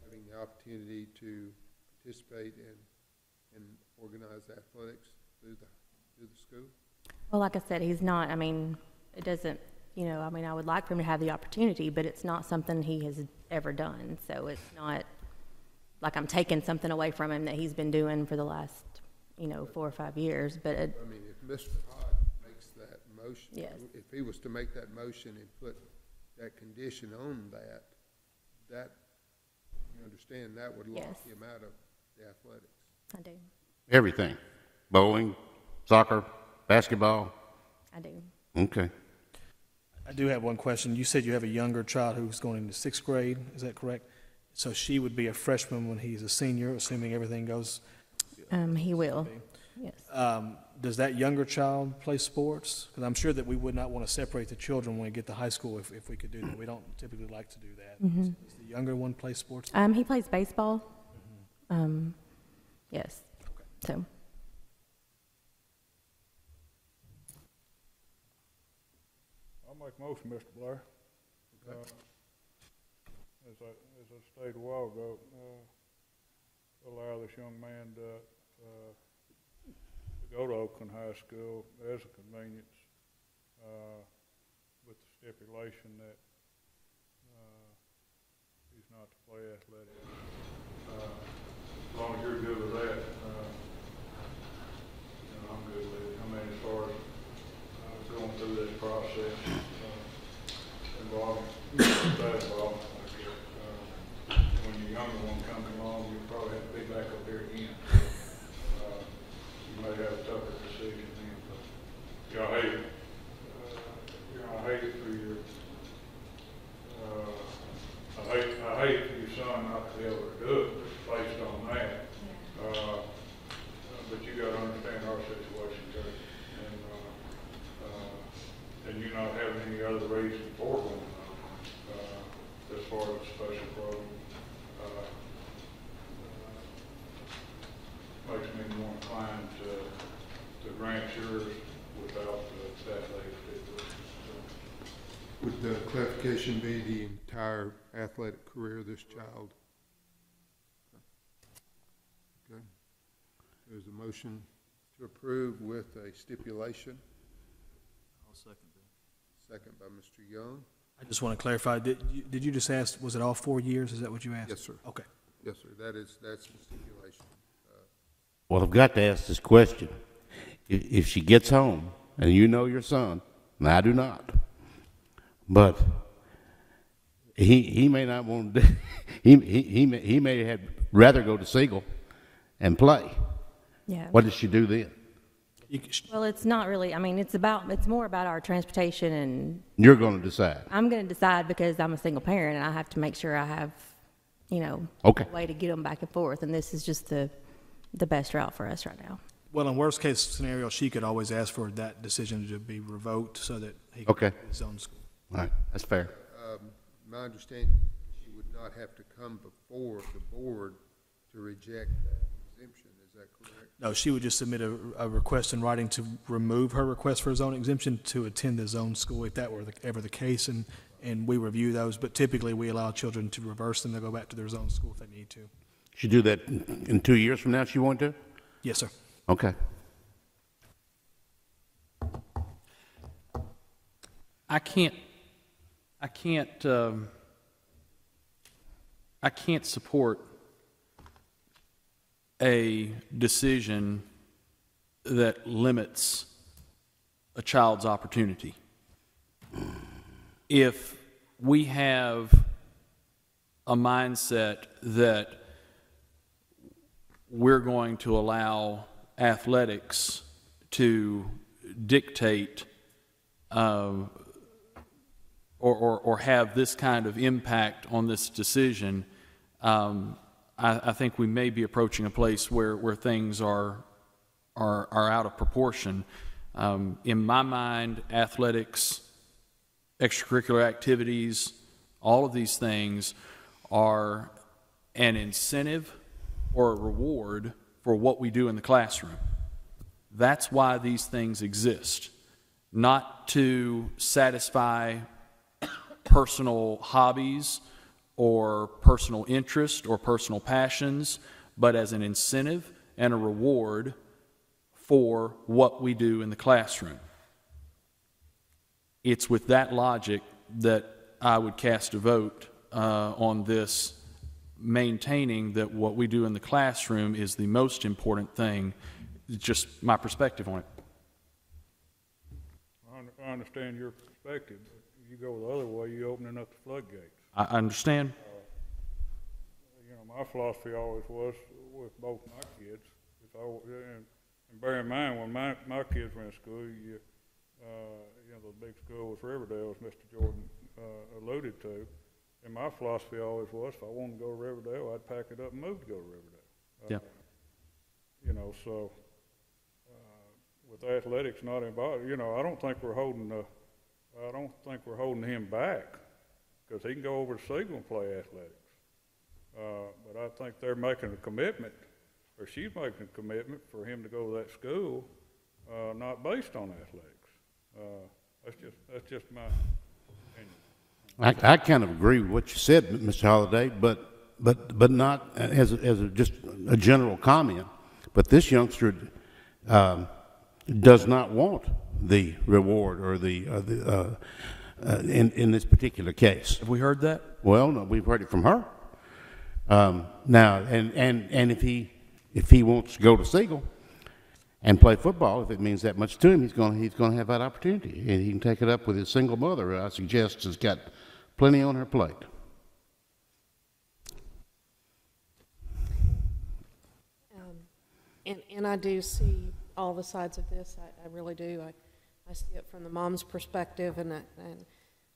having the opportunity to participate in organized athletics through the school? Well, like I said, he's not, I mean, it doesn't, you know, I mean, I would like for him to have the opportunity, but it's not something he has ever done. So it's not like I'm taking something away from him that he's been doing for the last, 4 or 5 years. But I mean, if Mr. Hodge makes that motion, Yes. if he was to make that motion and put that condition on that, you understand, that would lock Yes. him out of the athletics. I do. Everything. Bowling, soccer, basketball. I do. Okay. I do have one question. You said you have a younger child who's going into 6th grade. Is that correct? So she would be a freshman when he's a senior, assuming everything goes. He will. Yes. Does that younger child play sports? Because I'm sure that we would not want to separate the children when we get to high school if we could do that. We don't typically like to do that. Mhm. So does the younger one play sports? He plays baseball. Yes. So. I'll make a motion, Mr. Blair. As I stated a while ago, allow this young man to go to Oakland High School as a convenience, with the stipulation that he's not to play athletics. As long as you're good with that, I'm good with it. I mean, as far as going through this process involving basketball, when your younger one comes along, you probably have to be back up here again. You may have a tougher decision then, but I hate it. I hate it for your, I hate for your son not to be able to do it based on that. But you got to understand our situation too, and you not having any other reason for going as far as special program. Makes me more inclined to grant yours without the athletic stipulation. Would the clarification be the entire athletic career of this child? Okay. There's a motion to approve with a stipulation. I'll second that. Second by Mr. Young. I just want to clarify, did you just ask, was it all 4 years? Is that what you asked? Yes, sir. Okay. Yes, sir. That's the stipulation. Well, I've got to ask this question. If she gets home, and you know your son, and I do not, but he may not want to, he may have rather go to Siegel and play. Yeah. What does she do then? Well, it's not really, I mean, it's more about our transportation, and You're going to decide. I'm going to decide because I'm a single parent and I have to make sure I have, Okay. a way to get them back and forth. And this is just the best route for us right now. Well, in worst case scenario, she could always ask for that decision to be revoked so that he can Okay. go to his own school. All right, that's fair. My understanding, she would not have to come before the board to reject that exemption. Is that correct? No, she would just submit a request in writing to remove her request for a zone exemption to attend the zone school if that were ever the case, and we review those. But typically, we allow children to reverse them to go back to their zone school if they need to. She do that in 2 years from now if she want to? Yes, sir. Okay. I can't support a decision that limits a child's opportunity. If we have a mindset that we're going to allow athletics to dictate or have this kind of impact on this decision, I think we may be approaching a place where things are out of proportion. In my mind, athletics, extracurricular activities, all of these things are an incentive or a reward for what we do in the classroom. That's why these things exist, not to satisfy personal hobbies or personal interest or personal passions, but as an incentive and a reward for what we do in the classroom. It's with that logic that I would cast a vote on this, maintaining that what we do in the classroom is the most important thing. It's just my perspective on it. I understand your perspective, but if you go the other way, you're opening up the floodgates. I understand. My philosophy always was with both my kids. And bear in mind, when my kids were in school, the big school was Riverdale, as Mr. Jordan alluded to. And my philosophy always was, if I wanted to go to Riverdale, I'd pack it up and move to go to Riverdale. Yeah. So with athletics not involved, you know, I don't think we're holding him back, because he can go over to Siegel and play athletics. But I think they're making a commitment, or she's making a commitment for him to go to that school, not based on athletics. That's just my opinion. I kind of agree with what you said, Mr. Holliday, but not as just a general comment. But this youngster does not want the reward or in this particular case. Have we heard that? Well, no, we've heard it from her. Now, and if he wants to go to Siegel and play football, if it means that much to him, he's going to have that opportunity, and he can take it up with his single mother, who I suggest has got plenty on her plate. And I do see all the sides of this. I really do. I see it from the mom's perspective, and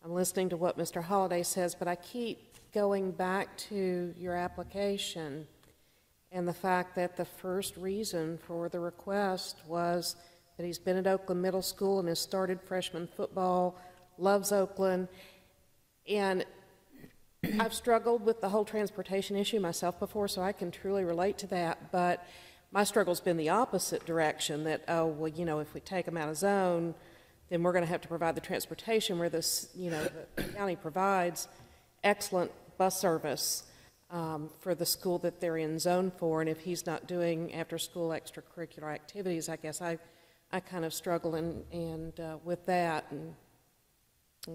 I'm listening to what Mr. Holliday says, but I keep going back to your application and the fact that the first reason for the request was that he's been at Oakland Middle School and has started freshman football, loves Oakland, and I've struggled with the whole transportation issue myself before, so I can truly relate to that, but my struggle's been the opposite direction, that, oh, well, you know, if we take them out of zone, then we're going to have to provide the transportation where this, you know, the county provides excellent bus service for the school that they're in zone for, and if he's not doing after-school extracurricular activities, I guess I kind of struggle and with that and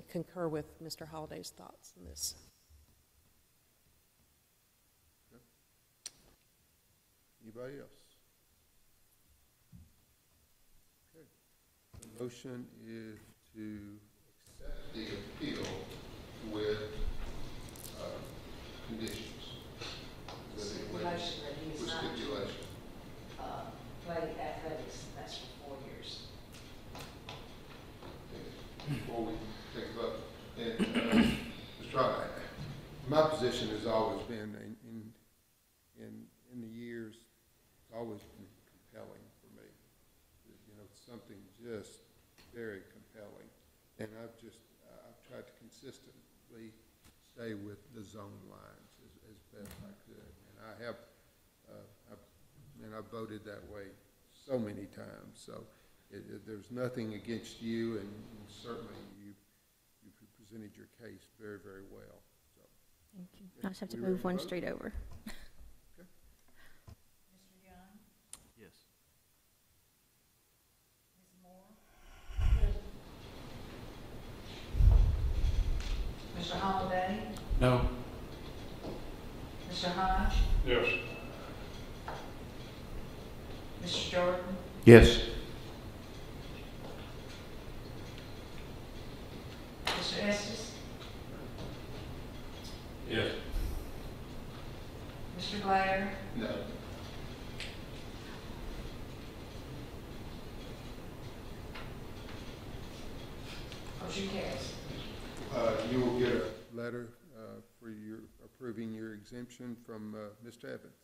concur with Mr. Holliday's thoughts on this. Anybody else? Okay. The motion is to accept the appeal with conditions. Stipulation that he is With not stipulation. play athletics, that's for 4 years. Before we take a vote, and Mr. Trotter, my position has always been in the years, it's always been compelling for me. You know, it's something just very compelling, and I've tried to consistently stay with the zone lines as best I could, and I've voted that way so many times. So there's nothing against you, and certainly you presented your case very, very well. So, thank you. I just have to move one street over. Okay. Mr. Young? Yes. Ms. Moore? Mr. Holliday? No. Mr. Hodge? Yes. Mr. Jordan? Yes. Mr. Estes? Yes. Mr. Blair? No. Motion carries. You will get a letter for your approving your exemption from Mr. Evans.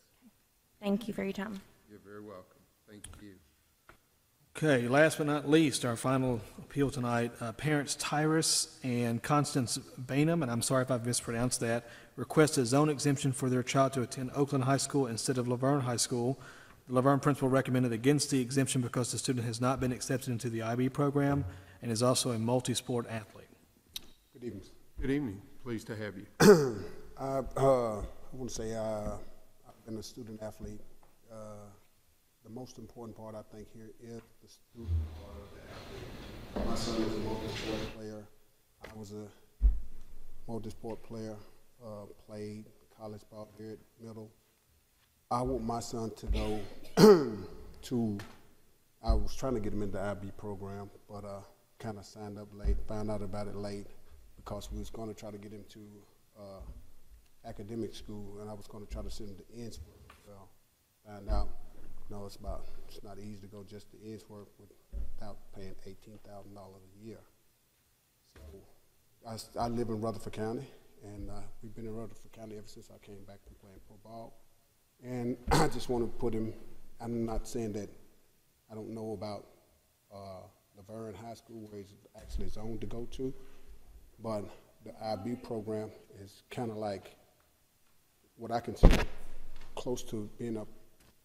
Thank you for your time. You're very welcome. Thank you. Okay, last but not least, our final appeal tonight, parents Tyrus and Constance Bainham, and I'm sorry if I've mispronounced that, request a zone exemption for their child to attend Oakland High School instead of Laverne High School. The Laverne principal recommended against the exemption because the student has not been accepted into the IB program and is also a multi-sport athlete. Good evening. Good evening. Pleased to have you. I want to say I've been a student athlete. The most important part, I think, here is the student part of the athlete. My son is a multi-sport player. I was a multi-sport player, played college ball here at Middle. I want my son to go I was trying to get him into the IB program, but kind of signed up late, found out about it late, because we was going to try to get him to academic school, and I was going to try to send him to Innsbruck. Well, found out, no, it's not easy to go just to Innsbruck without paying $18,000 a year. So I live in Rutherford County, and we've been in Rutherford County ever since I came back from playing pro ball. And I just want to put him, I'm not saying that I don't know about Laverne High School, where he's actually zoned to go to. But the IB program is kind of like what I consider close to being a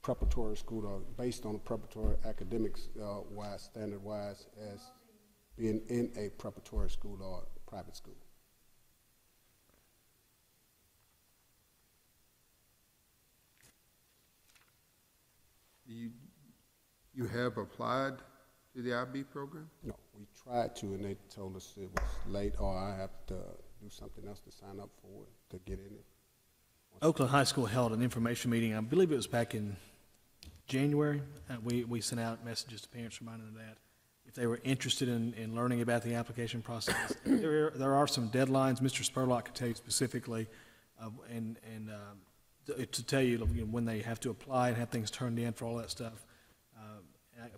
preparatory school, or based on a preparatory academics wise, standard wise, as being in a preparatory school or private school. You have applied to the IB program? No, we tried to, and they told us it was late, or I have to do something else to sign up for it, to get in it. Oakland High School held an information meeting, I believe it was back in January. We sent out messages to parents reminding them that if they were interested in learning about the application process. There are some deadlines. Mr. Spurlock could tell you specifically, to tell you when they have to apply and have things turned in for all that stuff.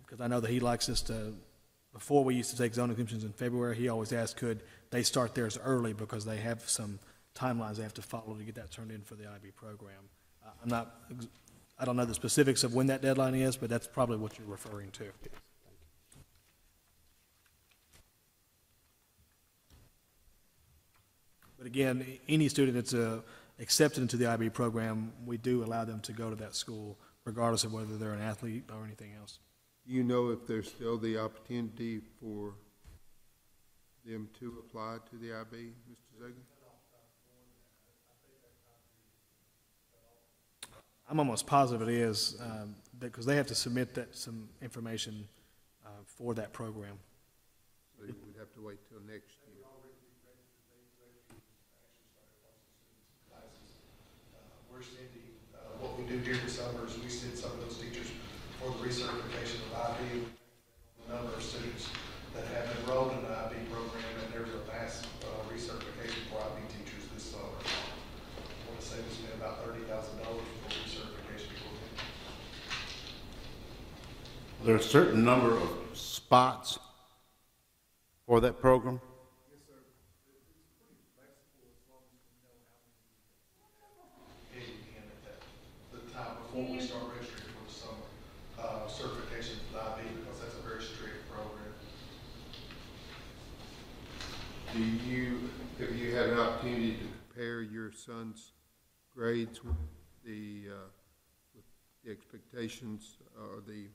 Because I know that he likes us to, before we used to take zoning exemptions in February, he always asked, could they start theirs early because they have some timelines they have to follow to get that turned in for the IB program. I don't know the specifics of when that deadline is, but that's probably what you're referring to. But again, any student that's accepted into the IB program, we do allow them to go to that school, regardless of whether they're an athlete or anything else. Do you know if there's still the opportunity for them to apply to the IB, Mr. Zagan? I'm almost positive it is, because they have to submit some information for that program. So you would have to wait till next year. We're sending, what we do during the summer is we send some of those teachers for the recertification of IB. The number of students that have enrolled in the IB program, and there's a mass recertification for IB teachers this summer. I want to say we spent about $30,000 for recertification for them. There are a certain number of spots for that program? Before we start registering for the summer certification for the IB, because that's a very strict program. Have you had an opportunity to compare your son's grades with the expectations or the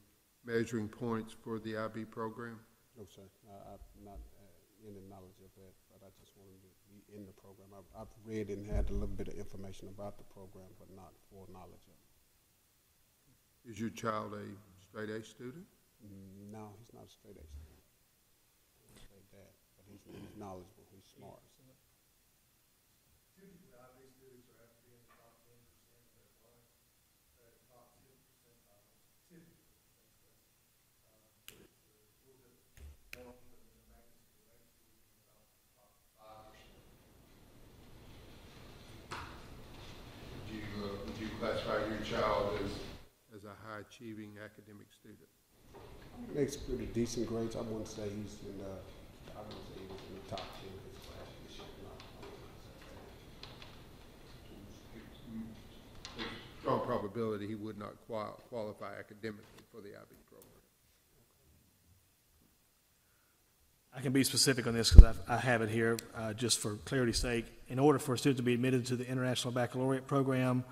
measuring points for the IB program? No, sir. I'm not any knowledge of that, but I just wanted to be in the program. I've read and had a little bit of information about the program, but not full knowledge of it. Is your child a straight A student? No, he's not a straight A student. I won't say that, but he's knowledgeable, he's smart. Typically, IB students are have to be in the top 10% of their class, top 10% typically. It's a little bit more than the magnet school. Magnet school is about top 5%. Would you classify your child as a high-achieving academic student? Makes pretty decent grades. I wouldn't say he's in the, I wouldn't say he was in the top 10 of his class this year. No, There's a strong probability he would not qualify academically for the IB program. I can be specific on this because I have it here, just for clarity's sake. In order for a student to be admitted to the International Baccalaureate program,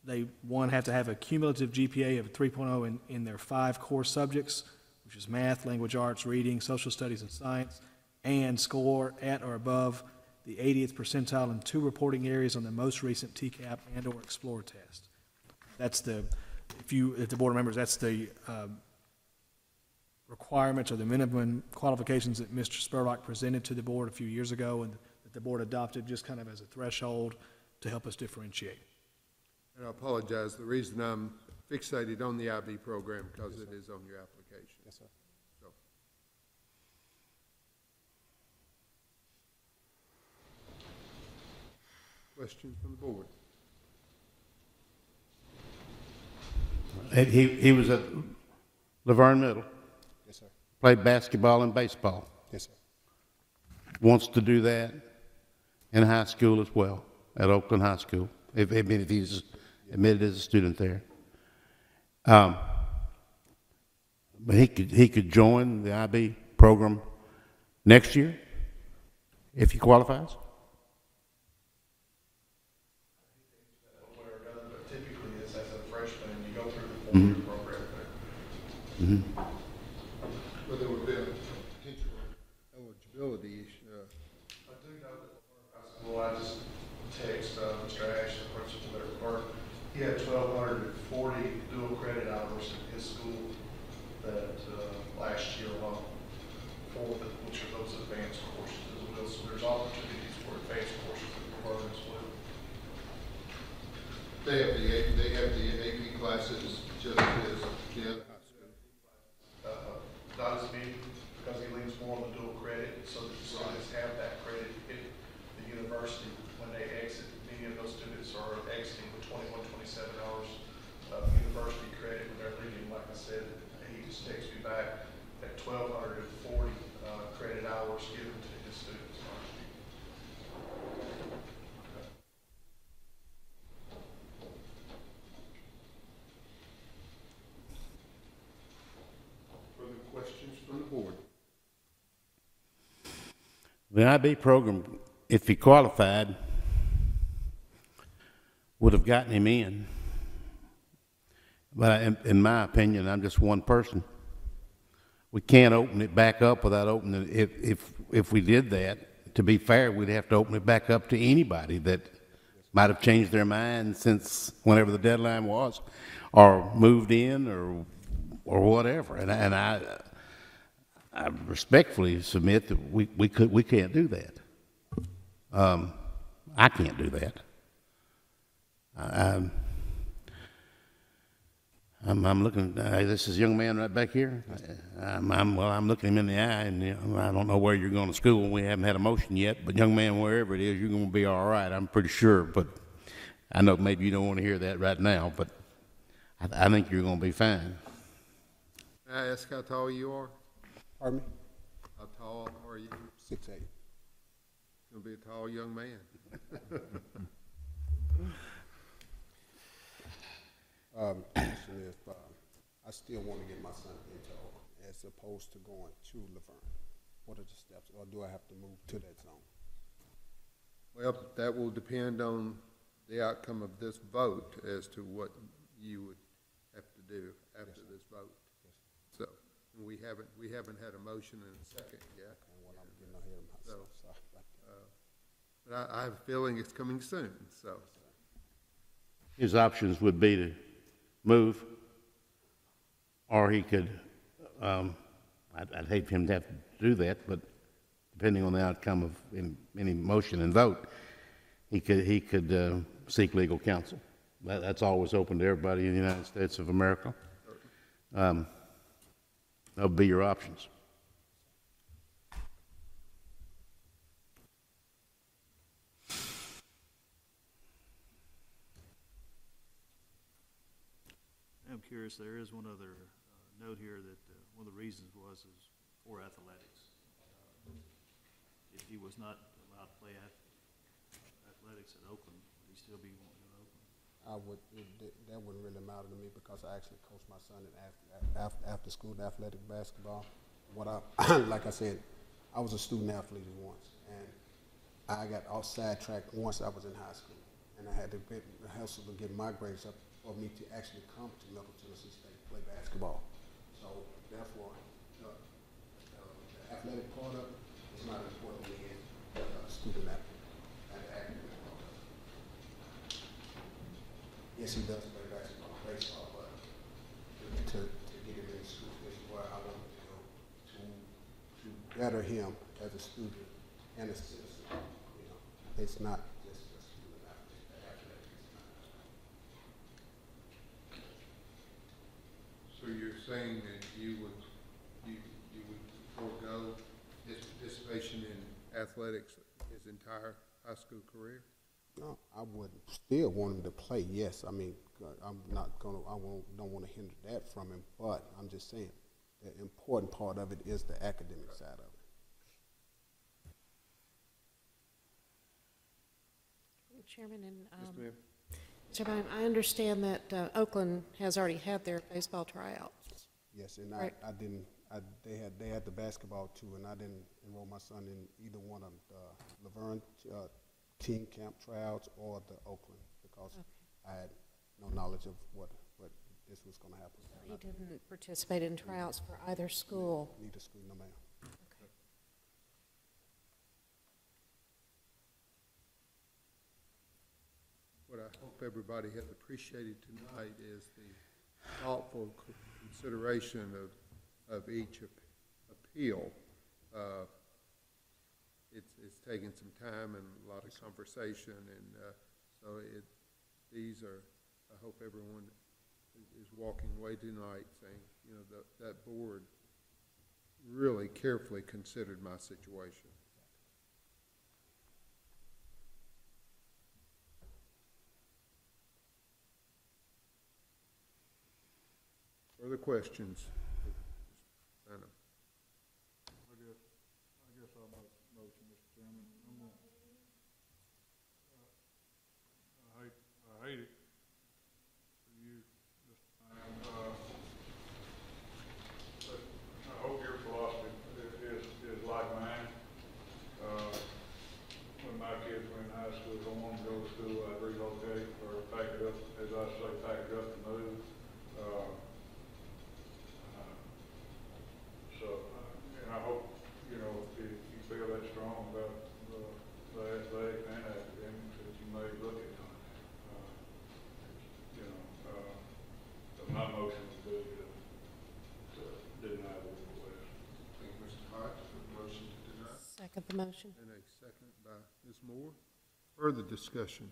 they, one, have to have a cumulative GPA of 3.0 in their 5 core subjects, which is math, language arts, reading, social studies, and science, and score at or above the 80th percentile in 2 reporting areas on the most recent TCAP and or Explorer test. That's the, if the board members, that's the requirements or the minimum qualifications that Mr. Spurlock presented to the board a few years ago and that the board adopted just kind of as a threshold to help us differentiate. And I apologize, the reason I'm fixated on the IB program because it is on your application. Yes, sir. So. Questions from the board? He was at Laverne Middle. Yes, sir. Played basketball and baseball. Yes, sir. Wants to do that in high school as well, at Oakland High School, if he's admitted as a student there. But he could join the IB program next year if he qualifies? But typically it's as a freshman, you go through the four-year program there. Mm-hmm. But there would be a potential eligibility issue. I do know that high school, I just text Mr. Ash, the principal there at Burke. He had 1,240 dual credit hours in his school that last year alone, which are those advanced courses as well. So there's opportunities for advanced courses that we're learning as well. They have the AP classes just as the other high school. Not as big because he leans more on the dual credit, so that the students have that credit at the university when they exit. Many of those students are exiting with 21, 27 hours of university credit when they're leaving. Like I said, he just texts me back at 1,240 credit hours given to his students. Further questions from the board? The IB program, if he qualified, would have gotten him in. But in my opinion, I'm just one person. We can't open it back up without opening it. If we did that, to be fair, we'd have to open it back up to anybody that might have changed their mind since whenever the deadline was, or moved in, or whatever. And I respectfully submit that we can't do that. I can't do that. I'm looking. This is a young man right back here. I'm looking him in the eye, and I don't know where you're going to school. We haven't had a motion yet, but young man, wherever it is, you're going to be all right. I'm pretty sure. But I know maybe you don't want to hear that right now, but I think you're going to be fine. May I ask how tall you are? Pardon me? How tall are you? 6'8". Going to be a tall young man. Question is, I still want to get my son into Oakland as opposed to going to Laverne. What are the steps, or do I have to move to that zone? Well, that will depend on the outcome of this vote as to what you would have to do after this vote. So we haven't had a motion and a second yet. Okay, well, I'm getting ahead of myself. Sorry about that. But I have a feeling it's coming soon. So His options would be to move, or he could, I'd hate for him to have to do that, but depending on the outcome of any motion and vote, he could seek legal counsel. That's always open to everybody in the United States of America. That would be your options. I'm curious, there is one other note here that one of the reasons was for athletics. If he was not allowed to play athletics at Oakland, would he still be wanting to go to Oakland? That wouldn't really matter to me because I actually coached my son in after school athletic basketball. Like I said, I was a student athlete once, and I got all sidetracked once I was in high school, and I had to hustle to get my grades up for me to actually come to Middle Tennessee State to play basketball. So therefore, the athletic part of it is not important to me as a student athlete and academic part of it. Yes, he does play basketball, baseball, but to get him in school is where I want to go to better him as a student and a citizen. You know, it's not just a student athlete. The athletic is not. So you're saying that you would forego his participation in athletics his entire high school career? No, I would still want him to play. Yes, I mean, I'm not gonna. Don't want to hinder that from him. But I'm just saying, the important part of it is the academic side of it. Chairman and Yes, ma'am. Chairman, I understand that Oakland has already had their baseball tryouts. Yes, and Right. they had the basketball too, and I didn't enroll my son in either one of the Laverne team camp tryouts or the Oakland because I had no knowledge of what this was going to happen. You didn't participate in tryouts for either school? Neither school, no ma'am. What I hope everybody has appreciated tonight is the thoughtful consideration of each appeal. It's taken some time and a lot of conversation, and so these are, I hope everyone is walking away tonight saying, you know, that board really carefully considered my situation. Further questions? I guess I'll make a motion, Mr. Chairman. I hate it for you, Mr. Pam, but I hope your philosophy is like mine. When my kids were in high school, if I wanted to go to school, I'd relocate or pack it up, as I say, pack it up and move. And I hope, you know, if you feel that strong about the athletic and academics, that you may look at on that. You know, but my motion would be to deny the request. Thank you, Mr. Hodge, for the motion to deny. Second the motion. And a second by Ms. Moore. Further discussion?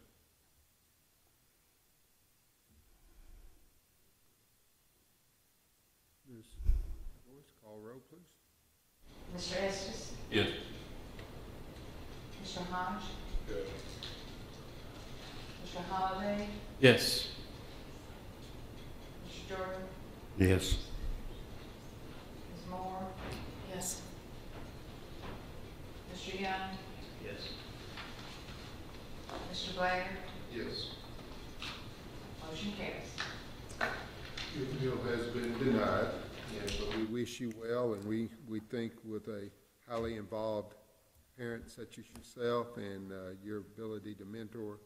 Ms. Joyce, call roll, please. Mr. Estes? Yes. Mr. Hodge? Yes. Mr. Holliday? Yes. Mr. Jordan? Yes. Ms. Moore? Yes. Mr. Young? Yes. Mr. Blair? Yes. Motion carries. Your appeal has been denied, and but we wish you well, and we think with a highly involved parent such as yourself and your ability to mentor,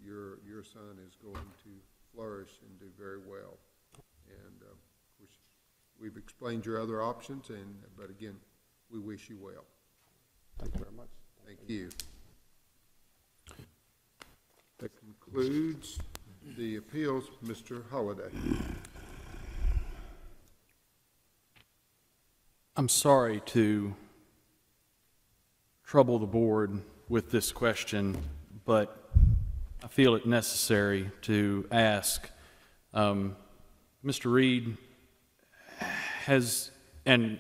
your son is going to flourish and do very well. And of course, we've explained your other options, but again, we wish you well. Thank you very much. Thank you. That concludes the appeals. Mr. Holliday. I'm sorry to trouble the board with this question, but I feel it necessary to ask. Mr. Reed has, and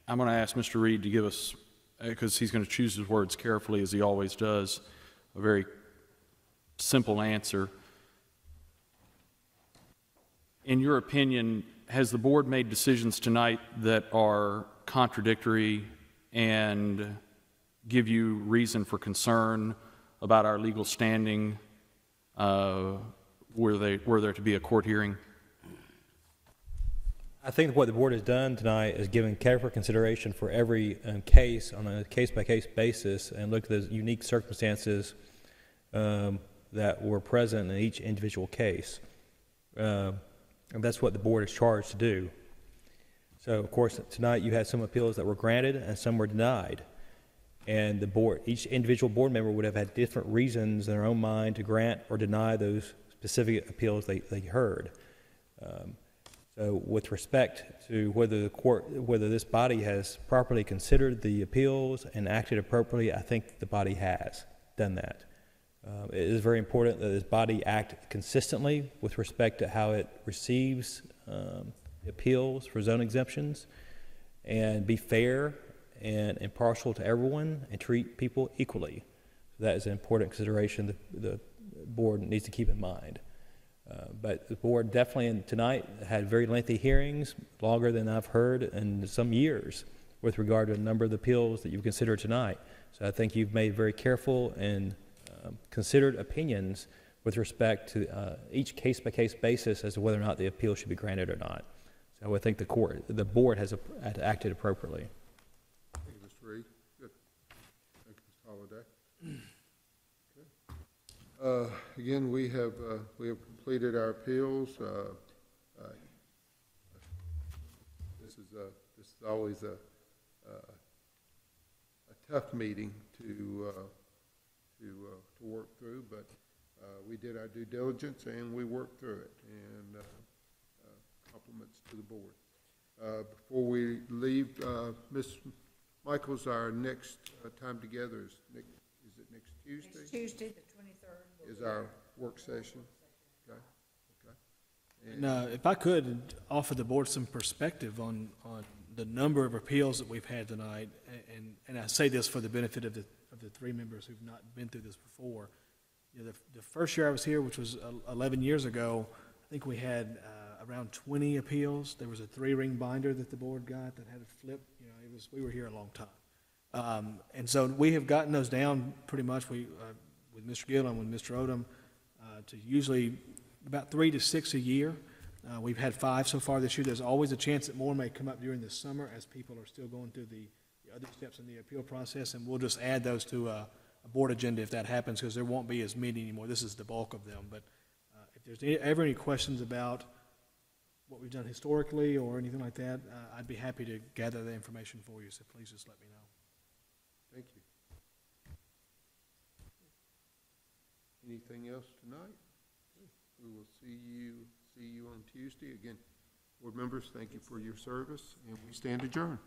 I'm going to ask Mr. Reed to give us, because he's going to choose his words carefully as he always does, a very simple answer. In your opinion, has the board made decisions tonight that are contradictory and give you reason for concern about our legal standing were there to be a court hearing? I think what the board has done tonight is given careful consideration for every case on a case-by-case basis and looked at the unique circumstances that were present in each individual case. And that's what the board is charged to do. So, of course, tonight you had some appeals that were granted and some were denied. And the board, each individual board member would have had different reasons in their own mind to grant or deny those specific appeals they heard. So with respect to whether this body has properly considered the appeals and acted appropriately, I think the body has done that. It is very important that this body act consistently with respect to how it receives appeals for zone exemptions and be fair and impartial to everyone and treat people equally. That is an important consideration the board needs to keep in mind. But the board definitely tonight had very lengthy hearings, longer than I've heard in some years, with regard to a number of the appeals that you've considered tonight. So I think you've made very careful and considered opinions with respect to each case-by-case basis as to whether or not the appeal should be granted or not. So I would think the board has acted appropriately. Thank you, Mr. Reed. Good. Thank you, Mr. Holliday. Okay. Again, we have completed our appeals. This is always a tough meeting to work through, but we did our due diligence and we worked through it. And compliments to the board. Before we leave, Ms. Michaels, our next time together is it next Tuesday? Next Tuesday, the 23rd. Is our work session? Okay. Okay. And if I could offer the board some perspective on the number of appeals that we've had tonight, and I say this for the benefit of the three members who've not been through this before. You know, the first year I was here, which was 11 years ago, I think we had around 20 appeals. There was a 3-ring binder that the board got that had a flip. You know, we were here a long time. And so we have gotten those down pretty much with Mr. Gill and with Mr. Odom to usually about 3 to 6 a year. We've had 5 so far this year. There's always a chance that more may come up during the summer as people are still going through the other steps in the appeal process, and we'll just add those to a board agenda if that happens, because there won't be as many anymore. This is the bulk of them. But if there's ever any questions about what we've done historically or anything like that, I'd be happy to gather the information for you, so please just let me know. Thank you. Anything else tonight? We will see you on Tuesday. Again, board members, thank you for your service, and we stand adjourned.